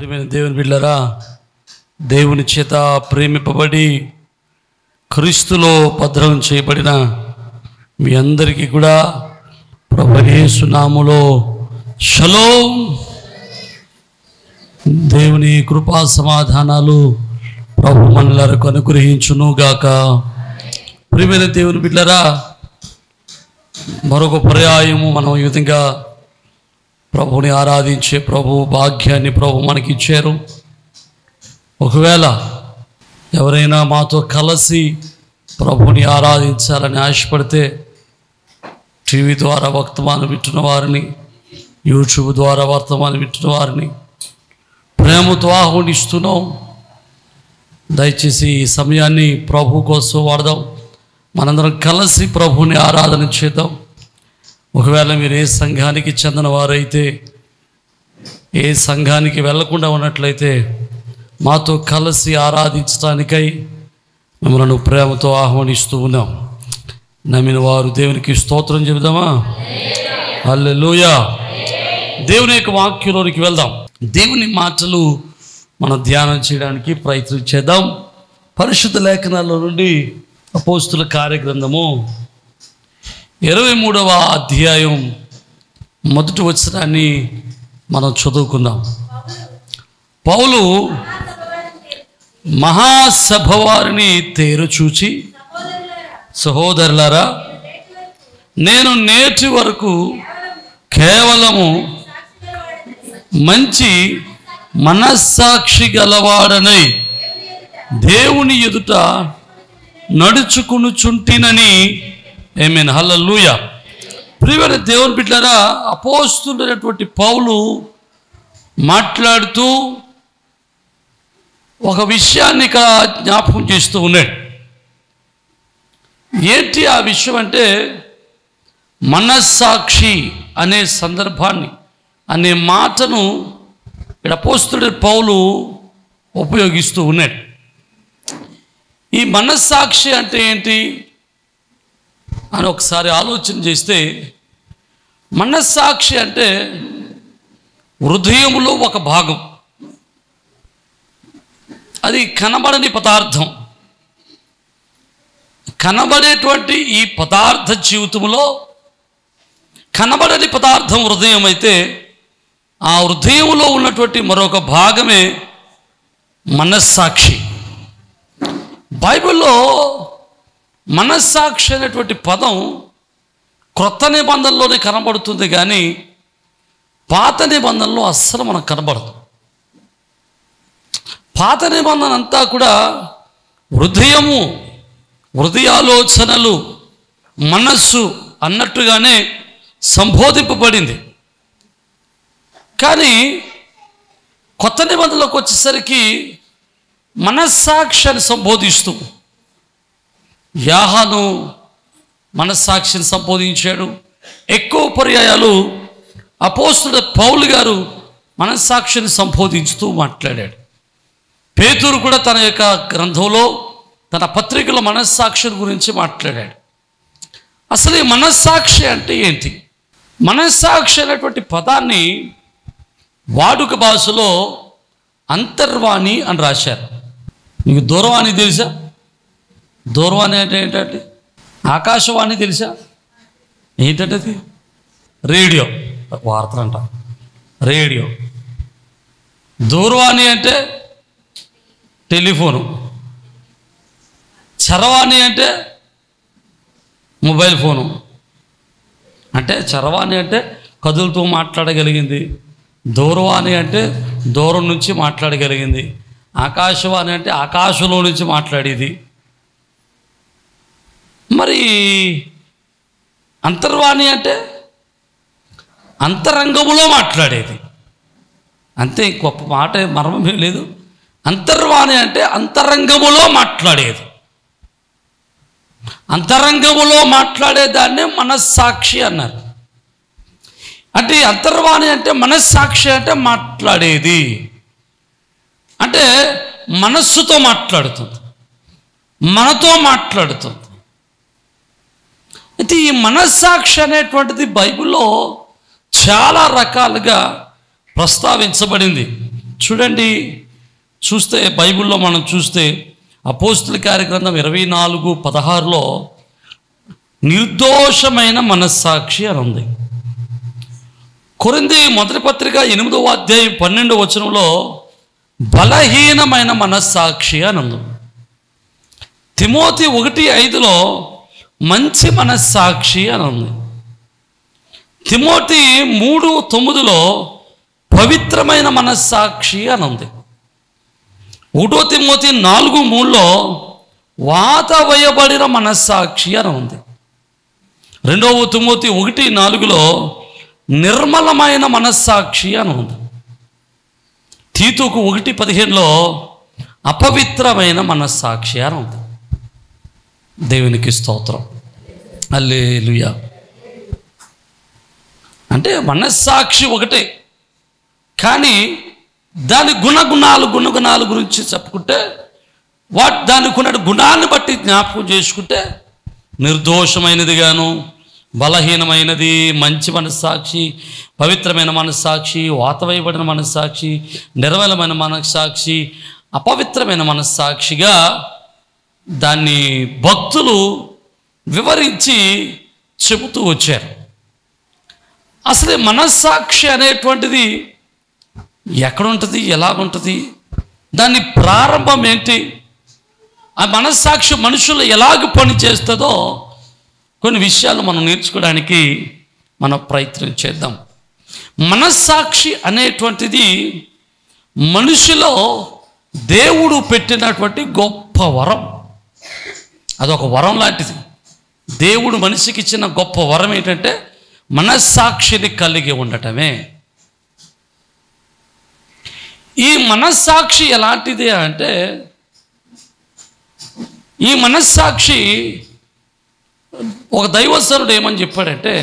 ప్రియమైన దేవుని బిడ్డలారా, దేవుని చేత ప్రేమింపబడి క్రీస్తులో భద్రం చేయబడిన మీ అందరికీ కూడా ప్రభువైన యేసు నామములో షలోమ్. దేవుని కృపా సమాధానాలు ప్రభు మనలకు అనుగ్రహించును గాక. ప్రియమైన దేవుని బిడ్డలారా, మరొక పర్యాయము మనం ఈ విధంగా ప్రభుని ఆరాధించే ప్రభు భాగ్యాన్ని ప్రభు మనకి ఇచ్చారు. ఒకవేళ ఎవరైనా మాతో కలిసి ప్రభుని ఆరాధించాలని ఆశపడితే టీవీ ద్వారా వర్తమానం వింటున్న వారిని, యూట్యూబ్ ద్వారా వర్తమానం వింటున్న వారిని ప్రేమతో ఆహ్వానిస్తున్నాం. దయచేసి ఈ సమయాన్ని ప్రభు కోసం వాడదాం. మనందరం కలిసి ప్రభుని ఆరాధన చేద్దాం. ఒకవేళ మీరు ఏ సంఘానికి చెందిన వారైతే, ఏ సంఘానికి వెళ్లకుండా ఉన్నట్లయితే మాతో కలిసి ఆరాధించడానికై మిమ్మల్ని ప్రేమతో ఆహ్వానిస్తూ ఉన్నాం. నమ్మిన వారు దేవునికి స్తోత్రం చెబుదామా? హల్లెలూయా. దేవుని యొక్క వాక్యంలోనికి వెళ్దాం. దేవుని మాటలు మనం ధ్యానం చేయడానికి ప్రయత్నం చేద్దాం. పరిశుద్ధ లేఖనాల నుండి అపోస్తుల కార్యగ్రంథము 23వ అధ్యాయం మొదటి వచనాన్ని మనం చదువుకుందాం. పౌలు మహాసభ వారిని తేరుచూచి, సహోదరులారా, నేను నేటి వరకు కేవలము మంచి మనస్సాక్షి గలవాడనై దేవుని ఎదుట నడుచుకునుచుంటినని. ఆమేన్, హల్లెలూయా. ప్రియమైన దేవుని బిడ్డలారా, అపోస్తలుడైనటువంటి పౌలు మాట్లాడుతూ ఒక విషయాన్ని జ్ఞాపకం చేస్తూ ఉన్నాడు. ఏంటి ఆ విషయం అంటే, మనస్సాక్షి అనే సందర్భాన్ని, అనే మాటను ఇక్కడ అపోస్తలుడైన పౌలు ఉపయోగిస్తూ ఉన్నాడు. ఈ మనస్సాక్షి అంటే ఏంటి అని ఒకసారి ఆలోచన చేస్తే, మనస్సాక్షి అంటే హృదయంలో ఒక భాగం. అది కనబడని పదార్థం. కనబడేటువంటి ఈ పదార్థ జీవితంలో కనబడని పదార్థం హృదయం అయితే, ఆ హృదయంలో ఉన్నటువంటి మరొక భాగమే మనస్సాక్షి. బైబిల్లో మనస్సాక్షి అనేటువంటి పదం క్రొత్త నిబంధనలోనే కనబడుతుంది, కానీ పాత నిబంధనలో అస్సలు మనకు కనబడదు. పాత నిబంధన అంతా కూడా హృదయము, హృదయాలోచనలు, మనస్సు అన్నట్టుగానే సంబోధింపబడింది. కానీ కొత్త నిబంధనలోకి వచ్చేసరికి మనస్సాక్షిని సంబోధిస్తూ, యాహాను మనస్సాక్షిని సంబోధించాడు. ఎక్కువ పర్యాయాలు అపోస్తలుడైన పౌలు గారు మనస్సాక్షిని సంబోధించుతూ మాట్లాడాడు. పేతురు కూడా తన యొక్క గ్రంథంలో, తన పత్రికలో మనస్సాక్షి గురించి మాట్లాడాడు. అసలు ఈ మనస్సాక్షి అంటే ఏంటి? మనస్సాక్షి అనేటువంటి పదాన్ని వాడుక భాషలో అంతర్వాణి అని రాశారు. మీకు దూరవాణి తెలుసా? దూరవాణి అంటే ఏంటంటే, ఆకాశవాణి తెలుసా? ఏంటంటే అది రేడియో, వార్తలంట రేడియో. దూరవాణి అంటే టెలిఫోను. చరవాణి అంటే మొబైల్ ఫోను. అంటే చరవాణి అంటే కదులుతూ మాట్లాడగలిగింది, దూరవాణి అంటే దూరం నుంచి మాట్లాడగలిగింది, ఆకాశవాణి అంటే ఆకాశంలో నుంచి మాట్లాడేది. మరి అంతర్వాణి అంటే అంతరంగములో మాట్లాడేది. అంతే, గొప్ప మాట, మర్మమే లేదు. అంతర్వాణి అంటే అంతరంగములో మాట్లాడేది. అంతరంగములో మాట్లాడేదాన్నే మనస్సాక్షి అన్నారు. అంటే అంతర్వాణి అంటే మనస్సాక్షి అంటే మాట్లాడేది, అంటే మనస్సుతో మాట్లాడుతుంది, మనతో మాట్లాడుతుంది. అయితే ఈ మనస్సాక్షి అనేటువంటిది బైబిల్లో చాలా రకాలుగా ప్రస్తావించబడింది. చూడండి, చూస్తే బైబిల్లో మనం చూస్తే అపోస్తుల కార్యగ్రంథం 24:16 నిర్దోషమైన మనస్సాక్షి అని ఉంది. కొరింథీ మొదటి పత్రిక 8వ అధ్యాయం 12వ వచనంలో బలహీనమైన మనస్సాక్షి అని ఉంది. తిమోతి 1:5 మంచి మనస్సాక్షి అని ఉంది. తిమోతి 3:9 పవిత్రమైన మనస్సాక్షి అని ఉంది. 1 తిమోతి 4:3 వాత వేయబడిన మనస్సాక్షి అని ఉంది. 2 తిమోతి 1:4 నిర్మలమైన మనస్సాక్షి అని ఉంది. తీతుకు 1:15 అపవిత్రమైన మనస్సాక్షి అని ఉంది. దేవునికి స్తోత్రం, హల్లెలూయా. అంటే మనస్సాక్షి ఒకటే, కానీ దాని గుణగుణాలు గురించి చెప్పుకుంటే దానికి ఉన్న గుణాన్ని బట్టి జ్ఞాపకం చేసుకుంటే నిర్దోషమైనదిగాను, బలహీనమైనది, మంచి మనస్సాక్షి, పవిత్రమైన మనస్సాక్షి, వాతవేయబడిన మనస్సాక్షి, నిర్మలమైన మనస్సాక్షి, అపవిత్రమైన మనస్సాక్షిగా దాన్ని భక్తులు వివరించి చెబుతూ వచ్చారు. అసలు మనస్సాక్షి అనేటువంటిది ఎక్కడుంటుంది, ఎలాగుంటుంది, దాని ప్రారంభం ఏంటి, ఆ మనస్సాక్షి మనుషులు ఎలాగ పని చేస్తుందో కొన్ని విషయాలు మనం నేర్చుకోవడానికి మనం ప్రయత్నం చేద్దాం. మనస్సాక్షి అనేటువంటిది మనిషిలో దేవుడు పెట్టినటువంటి గొప్ప వరం. అదొక వరం లాంటిది. దేవుడు మనిషికి ఇచ్చిన గొప్ప వరం ఏంటంటే మనస్సాక్షిని కలిగి ఉండటమే. ఈ మనస్సాక్షి ఎలాంటిది అంటే, ఈ మనస్సాక్షి ఒక దైవజనుడు ఏమని చెప్పాడంటే,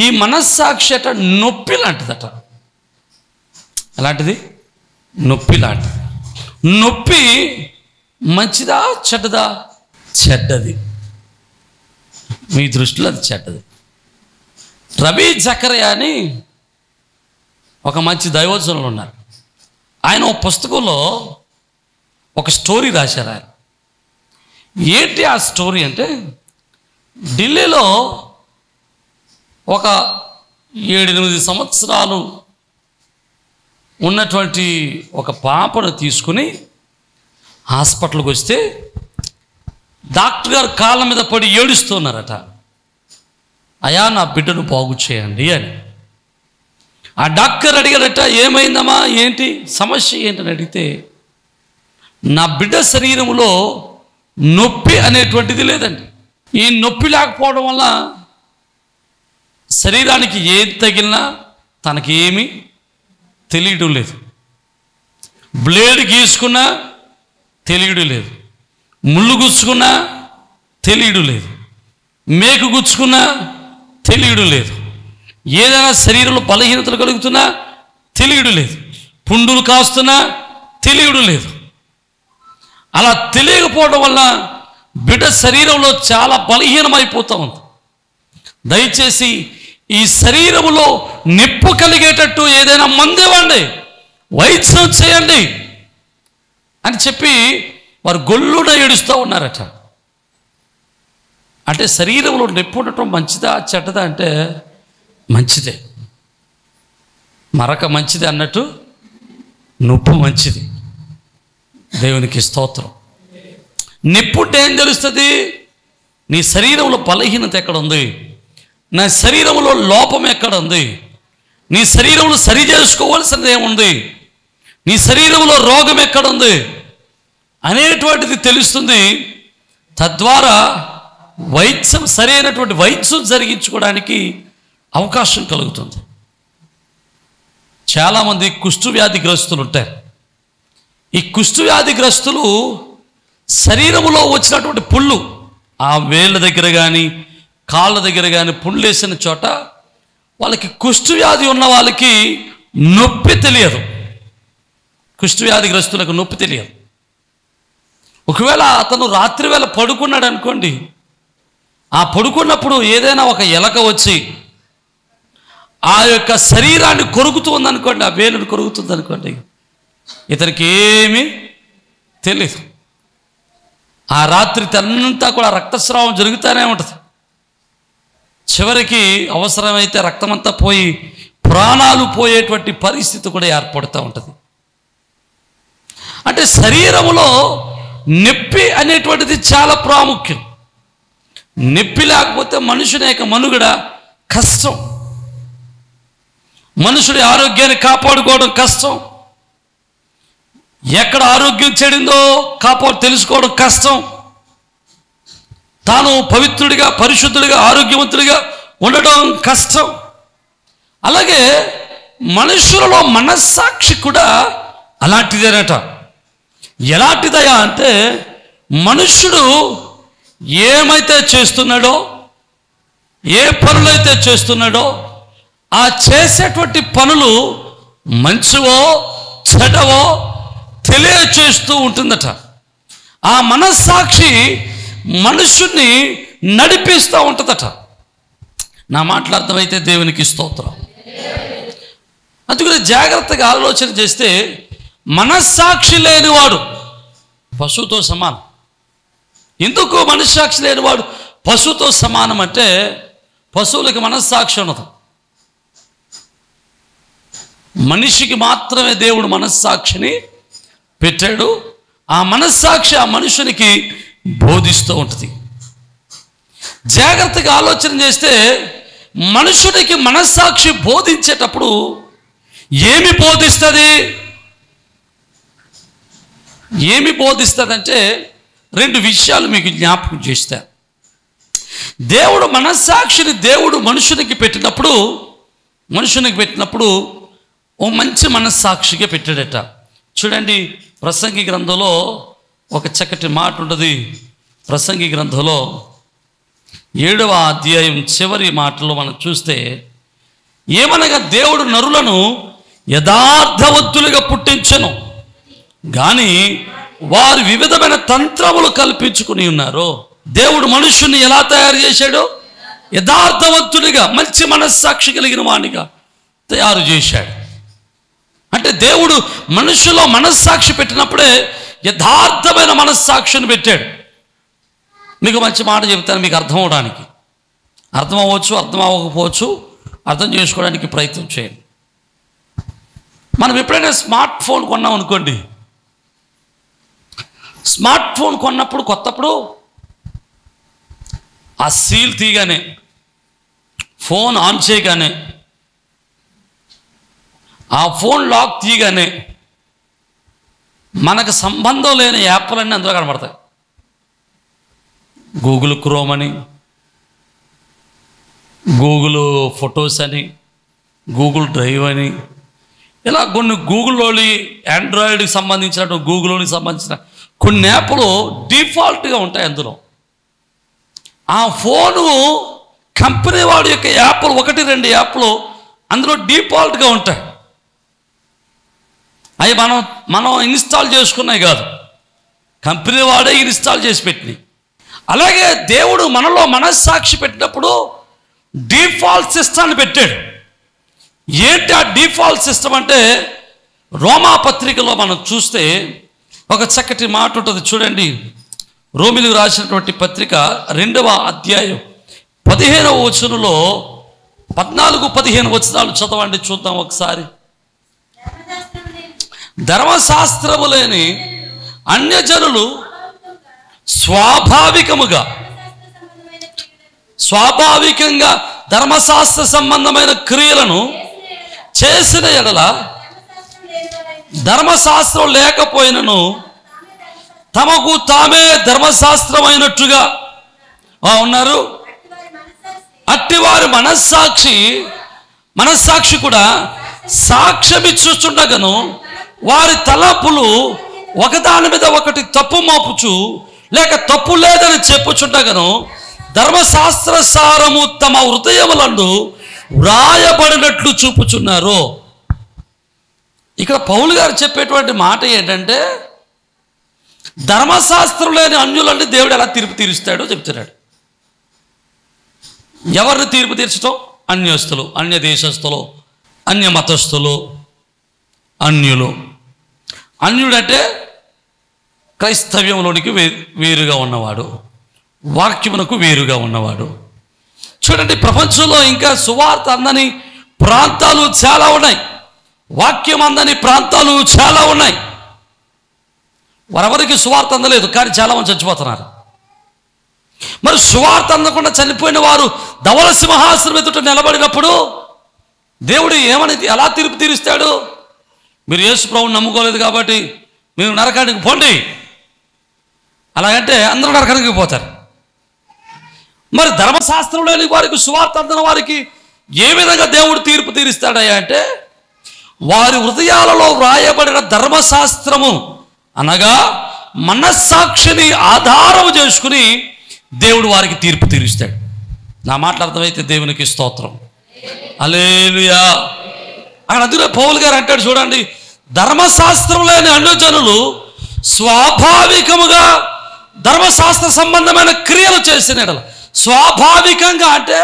ఈ మనస్సాక్షి అట నొప్పి లాంటిదట. ఎలాంటిది? నొప్పి లాంటిది. నొప్పి మంచిదా చెడ్డదా? చెడ్డది. మీ దృష్టిలో అది చెడ్డది. రవి జకరియా అని ఒక మంచి దైవజనులు ఉన్నారు. ఆయన ఒక పుస్తకంలో ఒక స్టోరీ రాశారు. ఆయన ఏంటి ఆ స్టోరీ అంటే, ఢిల్లీలో ఒక 7-8 సంవత్సరాలు ఉన్నటువంటి ఒక పాపను తీసుకుని హాస్పిటల్కి వస్తే డాక్టర్ గారు కాళ్ళ మీద పడి ఏడుస్తున్నారట. అయా, నా బిడ్డను బాగు చేయండి అని. ఆ డాక్టర్ అడిగాడట, ఏమైందమ్మా, ఏంటి సమస్య ఏంటని అడిగితే, నా బిడ్డ శరీరంలో నొప్పి అనేటువంటిది లేదండి. ఈ నొప్పి లేకపోవడం వల్ల శరీరానికి ఏది తగిలినా తనకి ఏమీ తెలియడం లేదు. బ్లేడ్ గీసుకున్నా తెలియడం లేదు, ముళ్ళు గుచ్చుకున్నా తెలియడం లేదు, మేకు గుచ్చుకున్నా తెలియడం లేదు, ఏదైనా శరీరంలో బలహీనతలు కలుగుతున్నా తెలియడం లేదు, పుండులు కాస్తున్నా తెలియడం లేదు. అలా తెలియకపోవడం వల్ల బిడ్డ శరీరంలో చాలా బలహీనమైపోతూ ఉంది. దయచేసి ఈ శరీరంలో నిప్పు కలిగేటట్టు ఏదైనా మందేవండి, వైద్యం చేయండి అని చెప్పి వారు గొల్లున ఏడుస్తూ ఉన్నారట. అంటే శరీరంలో నొప్పి ఉండటం మంచిదా చెడ్డదా అంటే మంచిదే. మరక మంచిది అన్నట్టు నొప్పి మంచిది. దేవునికి స్తోత్రం. నిప్పుంటే ఏం తెలుస్తుంది? నీ శరీరంలో బలహీనత ఎక్కడ ఉంది, నా శరీరంలో లోపం ఎక్కడ ఉంది, నీ శరీరంలో సరి చేసుకోవాల్సినది ఏముంది, నీ శరీరంలో రోగం ఎక్కడుంది అనేటువంటిది తెలుస్తుంది. తద్వారా వైద్యం, సరైనటువంటి వైద్యం జరిగించుకోవడానికి అవకాశం కలుగుతుంది. చాలామంది కుష్ఠవ్యాధిగ్రస్తులు ఉంటారు. ఈ కుష్ఠవ్యాధిగ్రస్తులు శరీరంలో వచ్చినటువంటి పుళ్ళు, ఆ వేళ్ళ దగ్గర కానీ కాళ్ళ దగ్గర కానీ పుళ్ళు వేసిన చోట వాళ్ళకి కుష్ఠవ్యాధి ఉన్న వాళ్ళకి నొప్పి తెలియదు. కుష్ఠవ్యాధిగ్రస్తులకు నొప్పి తెలియదు. ఒకవేళ అతను రాత్రి వేళ పడుకున్నాడు అనుకోండి, ఆ పడుకున్నప్పుడు ఏదైనా ఒక ఎలక వచ్చి ఆ యొక్క శరీరాన్ని కొరుకుతూ ఉందనుకోండి, ఆ వేలును కొరుకుతుంది అనుకోండి, ఇతనికి ఏమీ తెలియదు. ఆ రాత్రి అంతా కూడా రక్తస్రావం జరుగుతూనే ఉంటుంది. చివరికి అవసరమైతే రక్తమంతా పోయి ప్రాణాలు పోయేటువంటి పరిస్థితి కూడా ఏర్పడుతూ ఉంటుంది. అంటే శరీరంలో నొప్పి అనేటువంటిది చాలా ప్రాముఖ్యం. నొప్పి లేకపోతే మనుషుని యొక్క మనుగడ కష్టం, మనుషుడి ఆరోగ్యాన్ని కాపాడుకోవడం కష్టం, ఎక్కడ ఆరోగ్యం చెడిందో తెలుసుకోవడం కష్టం, తాను పవిత్రుడిగా పరిశుద్ధుడిగా ఆరోగ్యవంతుడిగా ఉండడం కష్టం. అలాగే మనుషులలో మనస్సాక్షి కూడా అలాంటిదేనట. ఎలాంటిదయా అంటే మనుష్యుడు ఏమైతే చేస్తున్నాడో, ఏ పనులైతే చేస్తున్నాడో ఆ చేసేటువంటి పనులు మంచివో చెడవో తెలియచేస్తూ ఉంటుందట. ఆ మనస్సాక్షి మనుషుణ్ణి నడిపిస్తూ ఉంటుందట. నా మాటలు అర్థమైతే దేవునికి స్తోత్రం. అందుకని జాగ్రత్తగా ఆలోచన చేస్తే మనస్సాక్షి లేనివాడు పశువుతో సమానం. ఎందుకు మనస్సాక్షి లేనివాడు పశువుతో సమానం అంటే, పశువులకి మనస్సాక్షి ఉండదు. మనిషికి మాత్రమే దేవుడు మనస్సాక్షిని పెట్టాడు. ఆ మనస్సాక్షి ఆ మనుషునికి బోధిస్తూ ఉంటుంది. జాగ్రత్తగా ఆలోచన చేస్తే మనుషుడికి మనస్సాక్షి బోధించేటప్పుడు ఏమి బోధిస్తుంది? ఏమి బోధిస్తుందంటే రెండు విషయాలు మీకు జ్ఞాపకం చేస్తా. దేవుడు మనస్సాక్షిని దేవుడు మనుషునికి పెట్టినప్పుడు ఓ మంచి మనస్సాక్షిగా పెట్టాడట. చూడండి, ప్రసంగి గ్రంథంలో ఒక చక్కటి మాట ఉంటుంది. ప్రసంగి గ్రంథంలో 7వ అధ్యాయం చివరి మాటలో మనం చూస్తే ఏమనగా, దేవుడు నరులను యథార్థవంతులుగా పుట్టించెను కానీ వారు వివిధమైన తంత్రములు కల్పించుకుని ఉన్నారు. దేవుడు మనుషుని ఎలా తయారు చేశాడు? యథార్థవంతుడిగా, మంచి మనస్సాక్షి కలిగిన వాడిగా తయారు చేశాడు. అంటే దేవుడు మనుషులో మనస్సాక్షి పెట్టినప్పుడే యథార్థమైన మనస్సాక్షిని పెట్టాడు. మీకు మంచి మాట చెప్తాను, మీకు అర్థం అవడానికి. అర్థం అవ్వచ్చు, అర్థం అవ్వకపోవచ్చు, అర్థం చేసుకోవడానికి ప్రయత్నం చేయండి. మనం ఎప్పుడైనా స్మార్ట్ ఫోన్ కొన్నాం అనుకోండి, స్మార్ట్ ఫోన్ కొత్తప్పుడు ఆ సీల్ తీయగానే, ఫోన్ ఆన్ చేయగానే, ఆ ఫోన్ లాక్ తీయగానే మనకు సంబంధం లేని యాప్లన్నీ అందులో కనబడతాయి. గూగుల్ క్రోమ్ అని, గూగుల్ ఫొటోస్ అని, గూగుల్ డ్రైవ్ అని, ఇలా కొన్ని గూగుల్లోని ఆండ్రాయిడ్కి సంబంధించినట్టు గూగుల్లోకి సంబంధించిన కొన్ని యాప్లు డిఫాల్ట్గా ఉంటాయి అందులో. ఆ ఫోను కంపెనీ వాడి యొక్క యాప్లు 1-2 యాప్లు అందులో డిఫాల్ట్గా ఉంటాయి. అవి మనం ఇన్స్టాల్ చేసుకున్నాయి కాదు, కంపెనీ వాడే ఇన్స్టాల్ చేసి పెట్టినాయి. అలాగే దేవుడు మనలో మనస్సాక్షి పెట్టినప్పుడు డిఫాల్ట్ సిస్టమ్ని పెట్టాడు. ఏంటి ఆ డిఫాల్ట్ సిస్టమ్ అంటే, రోమా పత్రికలో మనం చూస్తే ఒక చక్కటి మాట ఉంటుంది. చూడండి, రోమిలకు రాసినటువంటి పత్రిక 2వ అధ్యాయం 15వ వచనంలో 14-15 వచనాలు చదవండి, చూద్దాం ఒకసారి. ధర్మశాస్త్రము లేని అన్యజనులు స్వాభావికంగా ధర్మశాస్త్ర సంబంధమైన క్రియలను చేసిన ఎడల ధర్మశాస్త్రం లేకపోయినను తమకు తామే ధర్మశాస్త్రమైనట్టుగా ఉన్నారు. అట్టివారి మనస్సాక్షి కూడా సాక్ష్యమిచ్చుచుండగను వారి తలంపులు ఒకదాని మీద ఒకటి తప్పు మోపుచు లేక తప్పు లేదని చెప్పుచుండగను ధర్మశాస్త్ర సారము తమ హృదయములందు వ్రాయబడినట్లు చూపుచున్నారు. ఇక్కడ పౌలు గారు చెప్పేటువంటి మాట ఏంటంటే, ధర్మశాస్త్రం లేని అన్యులంటే దేవుడు ఎలా తీర్పు తీరుస్తాడో చెప్తున్నాడు. ఎవరిని తీర్పు తీర్చడం? అన్యస్తులు, అన్య దేశస్తులు, అన్య మతస్థులు, అన్యులు. అన్యుడంటే క్రైస్తవ్యంలోనికి వేరుగా ఉన్నవాడు, వాక్యమునకు వేరుగా ఉన్నవాడు. చూడండి, ప్రపంచంలో ఇంకా సువార్త అందని ప్రాంతాలు చాలా ఉన్నాయి, వాక్యం అందని ప్రాంతాలు చాలా ఉన్నాయి. వారెవరికి సువార్త అందలేదు, కానీ చాలామంది చచ్చిపోతున్నారు. మరి సువార్త అందకుండా చనిపోయిన వారు ధవళ సింహాసనం ఎదుట నిలబడినప్పుడు దేవుడు ఏమని ఎలా తీర్పు తీరుస్తాడు? మీరు యేసు ప్రభువుని నమ్ముకోలేదు కాబట్టి మీరు నరకానికి పోండి, అలాగంటే అందరూ నరకానికి పోతారు. మరి ధర్మశాస్త్రం లేని వారికి, సువార్త అందిన వారికి ఏ విధంగా దేవుడు తీర్పు తీరుస్తాడయ్యా అంటే, వారి హృదయాలలో వ్రాయబడిన ధర్మశాస్త్రము అనగా మనస్సాక్షిని ఆధారం చేసుకుని దేవుడు వారికి తీర్పు తీరుస్తాడు. నా మాటలు అర్థమైతే దేవునికి స్తోత్రం. హల్లెలూయా. అక్కడ అందులో పౌలు గారు అంటాడు చూడండి, ధర్మశాస్త్రం లేని అన్యజనులు స్వాభావికముగా ధర్మశాస్త్ర సంబంధమైన క్రియలు చేసిన స్వాభావికంగా అంటే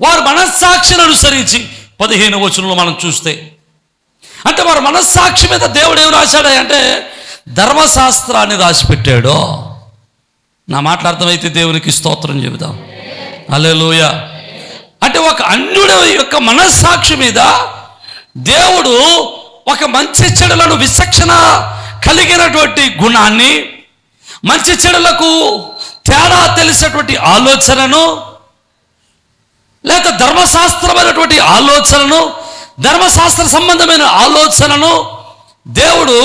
వారు మనస్సాక్షిని అనుసరించి 15వ వచనంలో మనం చూస్తే, అంటే వారు మనస్సాక్షి మీద దేవుడు ఏమి రాశాడు అంటే ధర్మశాస్త్రాన్ని రాసిపెట్టాడు. నా మాటలు అర్థమైతే దేవునికి స్తోత్రం చెబుదాం. హల్లెలూయా. అంటే ఒక అన్యుడి యొక్క మనస్సాక్షి మీద దేవుడు ఒక మంచి చెడులను విచక్షణ కలిగినటువంటి గుణాన్ని, మంచి చెడులకు తేడా తెలిసినటువంటి ఆలోచనను, లేక ధర్మశాస్త్రమైనటువంటి ఆలోచనను, ధర్మశాస్త్ర సంబంధమైన ఆలోచనను దేవుడు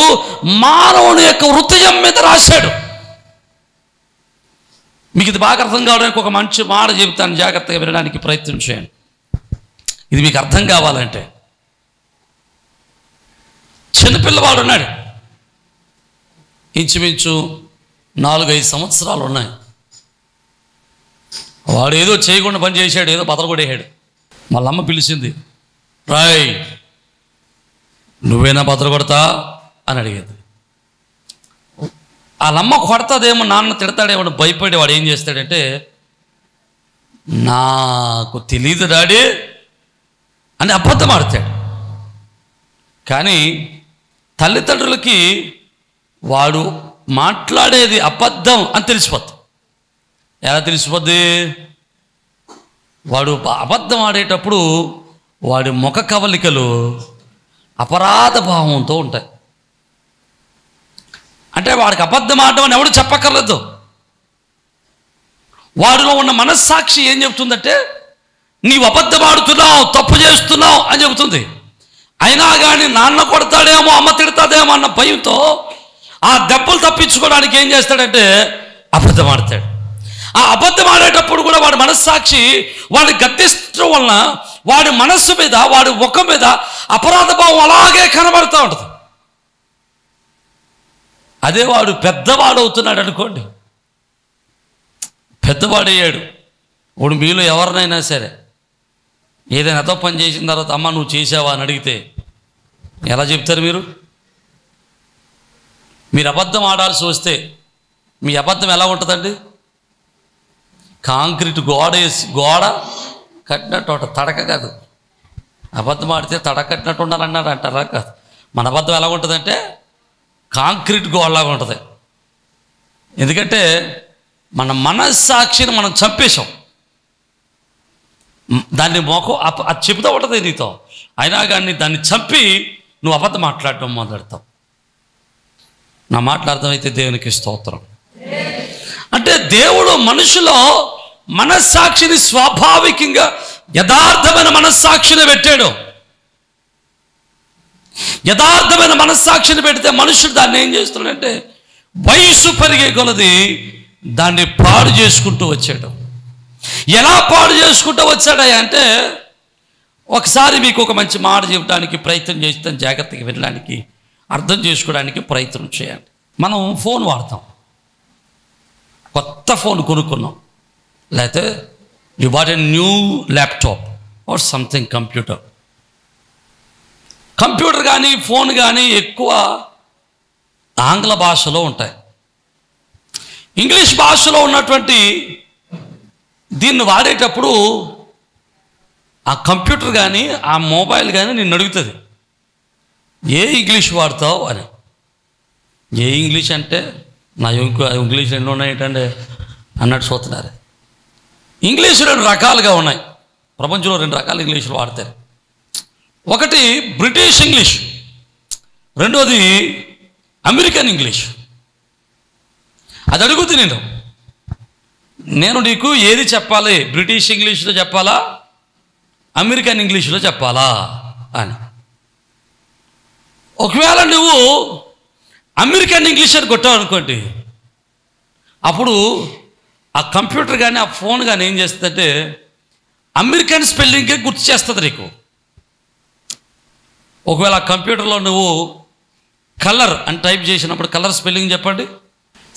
మానవుని యొక్క హృదయం మీద రాశాడు. మీకు ఇది బాగా అర్థం కావడానికి ఒక మంచి మాట చెబుతాను, జాగ్రత్తగా వినడానికి ప్రయత్నం చేయండి. ఇది మీకు అర్థం కావాలంటే, చిన్నపిల్లవాడు ఉన్నాడు, ఇంచుమించు 4-5 సంవత్సరాలు ఉన్నాయి. వాడు ఏదో చేయకుండా పని చేశాడు, ఏదో బతలగొడేశాడు. వాళ్ళమ్మ పిలిచింది, రాయ్ నువ్వేనా బతలగొడతా అని అడిగేది. వాళ్ళమ్మ కొడతాదేమో, నాన్న తిడతాడేమో భయపడి వాడు ఏం చేస్తాడంటే, నాకు తెలీదు డాడీ అని అబద్ధం ఆడతాడు. కానీ తల్లిదండ్రులకి వాడు మాట్లాడేది అబద్ధం అని తెలిసిపోద్ది. ఎలా తెలిసిపోద్ది? వాడు అబద్ధం ఆడేటప్పుడు వాడి ముఖ కవలికలు అపరాధ భావంతో ఉంటాయి. అంటే వాడికి అబద్ధం ఆడడం అని ఎవడు చెప్పక్కర్లేదు. వాడిలో ఉన్న మనస్సాక్షి ఏం చెబుతుందంటే, నీవు అబద్ధం ఆడుతున్నావు, తప్పు చేస్తున్నావు అని చెబుతుంది. అయినా కానీ నాన్న కొడతాడేమో, అమ్మ తిడతాడేమో అన్న భయంతో ఆ దెబ్బలు తప్పించుకోవడానికి ఏం చేస్తాడంటే అబద్ధం ఆడతాడు. ఆ అబద్ధం ఆడేటప్పుడు కూడా వాడి మనస్సాక్షి వాడిని గద్దించడం వలన వాడి మనస్సు మీద, వాడి ముఖం మీద అపరాధ భావం అలాగే కనబడుతూ ఉంటుంది. అదే వాడు పెద్దవాడు అవుతున్నాడు అనుకోండి, పెద్దవాడయ్యాడు. వాడు మీలో ఎవరినైనా సరే ఏదైనా ఎంతో పని చేసిన తర్వాత అమ్మ నువ్వు చేసావా అని అడిగితే ఎలా చెప్తారు? మీరు అబద్ధం ఆడాల్సి వస్తే మీ అబద్ధం ఎలా ఉంటుందండి? కాంక్రీట్ గోడ కట్టినట్టు తడక కాదు. అబద్ధం ఆడితే తడక కట్టినట్టు ఉండాలన్నారు అంటారా? కాదు. మన అబద్ధం ఎలా ఉంటుందంటే కాంక్రీట్ గోడలాగా ఉంటుంది. ఎందుకంటే మన మనస్సాక్షిని మనం చంపేశాం. దాన్ని మొఖం అది చెబుతూ ఉంటుంది నీతో, అయినా కానీ దాన్ని చంపి నువ్వు అబద్ధం మాట్లాడటం మొదలెడతావు. నా మాట్లాడతామైతే దేవునికి స్తోత్రం. అంటే దేవుడు మనుషులో మనస్సాక్షిని స్వాభావికంగా యథార్థమైన మనస్సాక్షిని పెట్టాడు. యథార్థమైన మనస్సాక్షిని పెడితే మనుషుడు దాన్ని ఏం చేస్తున్నాడంటే వయసు పెరిగే కొలది దాన్ని పాడు చేసుకుంటూ వచ్చాడు. ఎలా పాడు చేసుకుంటూ వచ్చాడా అంటే, ఒకసారి మీకు ఒక మంచి మాట చెప్పడానికి ప్రయత్నం చేస్తాను, జాగ్రత్తగా వినడానికి, అర్థం చేసుకోవడానికి ప్రయత్నం చేయండి. మనం ఫోన్ వాడతాం, కొత్త ఫోన్ కొనుక్కున్నాం, లేకపోతే you bat a new laptop or something computer. Computer కానీ ఫోన్ కానీ ఎక్కువ ఆంగ్ల భాషలో ఉంటాయి. ఇంగ్లీష్ భాషలో ఉన్నటువంటి దీన్ని వాడేటప్పుడు ఆ కంప్యూటర్ కానీ ఆ మొబైల్ కానీ నిన్ను అడుగుతుంది, ఏ ఇంగ్లీష్ వాడతావు అని. ఏ ఇంగ్లీష్ అంటే నా ఇంగ్లీష్ ఎన్ని ఉన్నాయేంటండి అన్నట్టు చూస్తున్నారు. ఇంగ్లీష్ 2 రకాలుగా ఉన్నాయి. ప్రపంచంలో 2 రకాల ఇంగ్లీషులు వాడతారు. ఒకటి బ్రిటిష్ ఇంగ్లీష్, రెండోది అమెరికన్ ఇంగ్లీష్. అది అడుగుతుంది నేను నీకు ఏది చెప్పాలి, బ్రిటిష్ ఇంగ్లీష్లో చెప్పాలా అమెరికన్ ఇంగ్లీష్లో చెప్పాలా అని. ఒకవేళ నువ్వు అమెరికన్ ఇంగ్లీష్ అని కొట్టావు అనుకోండి, అప్పుడు ఆ కంప్యూటర్ కానీ ఆ ఫోన్ కానీ ఏం చేస్తుందంటే అమెరికన్ స్పెల్లింగే గుర్తు చేస్తుంది నీకు. ఒకవేళ ఆ కంప్యూటర్లో నువ్వు కలర్ అని టైప్ చేసినప్పుడు కలర్ స్పెల్లింగ్ చెప్పండి,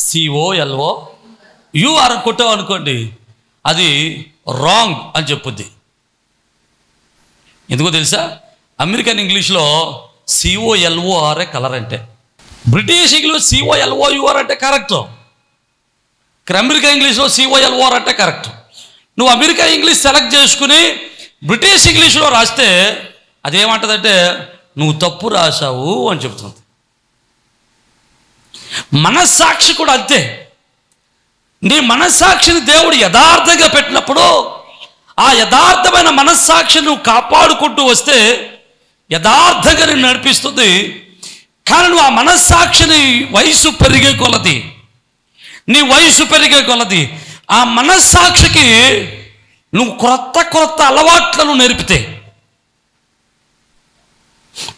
COLOUR కొట్టావు అనుకోండి, అది రాంగ్ అని చెప్పుద్ది. ఎందుకో తెలుసా? అమెరికన్ ఇంగ్లీష్లో COLOR కలర్ అంటే, బ్రిటిష్ ఇంగ్లీష్ COLOUR అంటే కరెక్ట్, అమెరికా ఇంగ్లీష్లో COLOR అంటే కరెక్ట్. నువ్వు అమెరికా ఇంగ్లీష్ సెలెక్ట్ చేసుకుని బ్రిటిష్ ఇంగ్లీష్లో రాస్తే అదేమంటుందంటే నువ్వు తప్పు రాశావు అని చెప్తుంది. మనస్సాక్షి కూడా అంతే. నీ మనస్సాక్షిని దేవుడు యథార్థంగా పెట్టినప్పుడు ఆ యథార్థమైన మనస్సాక్షిని నువ్వు కాపాడుకుంటూ వస్తే యథార్థంగా నిన్ను నడిపిస్తుంది. కానీ నువ్వు ఆ మనస్సాక్షిని వయసు పెరిగే కొలది, నీ వయసు పెరిగే కొలది ఆ మనస్సాక్షికి నువ్వు క్రొత్త అలవాట్లను నేర్పితే,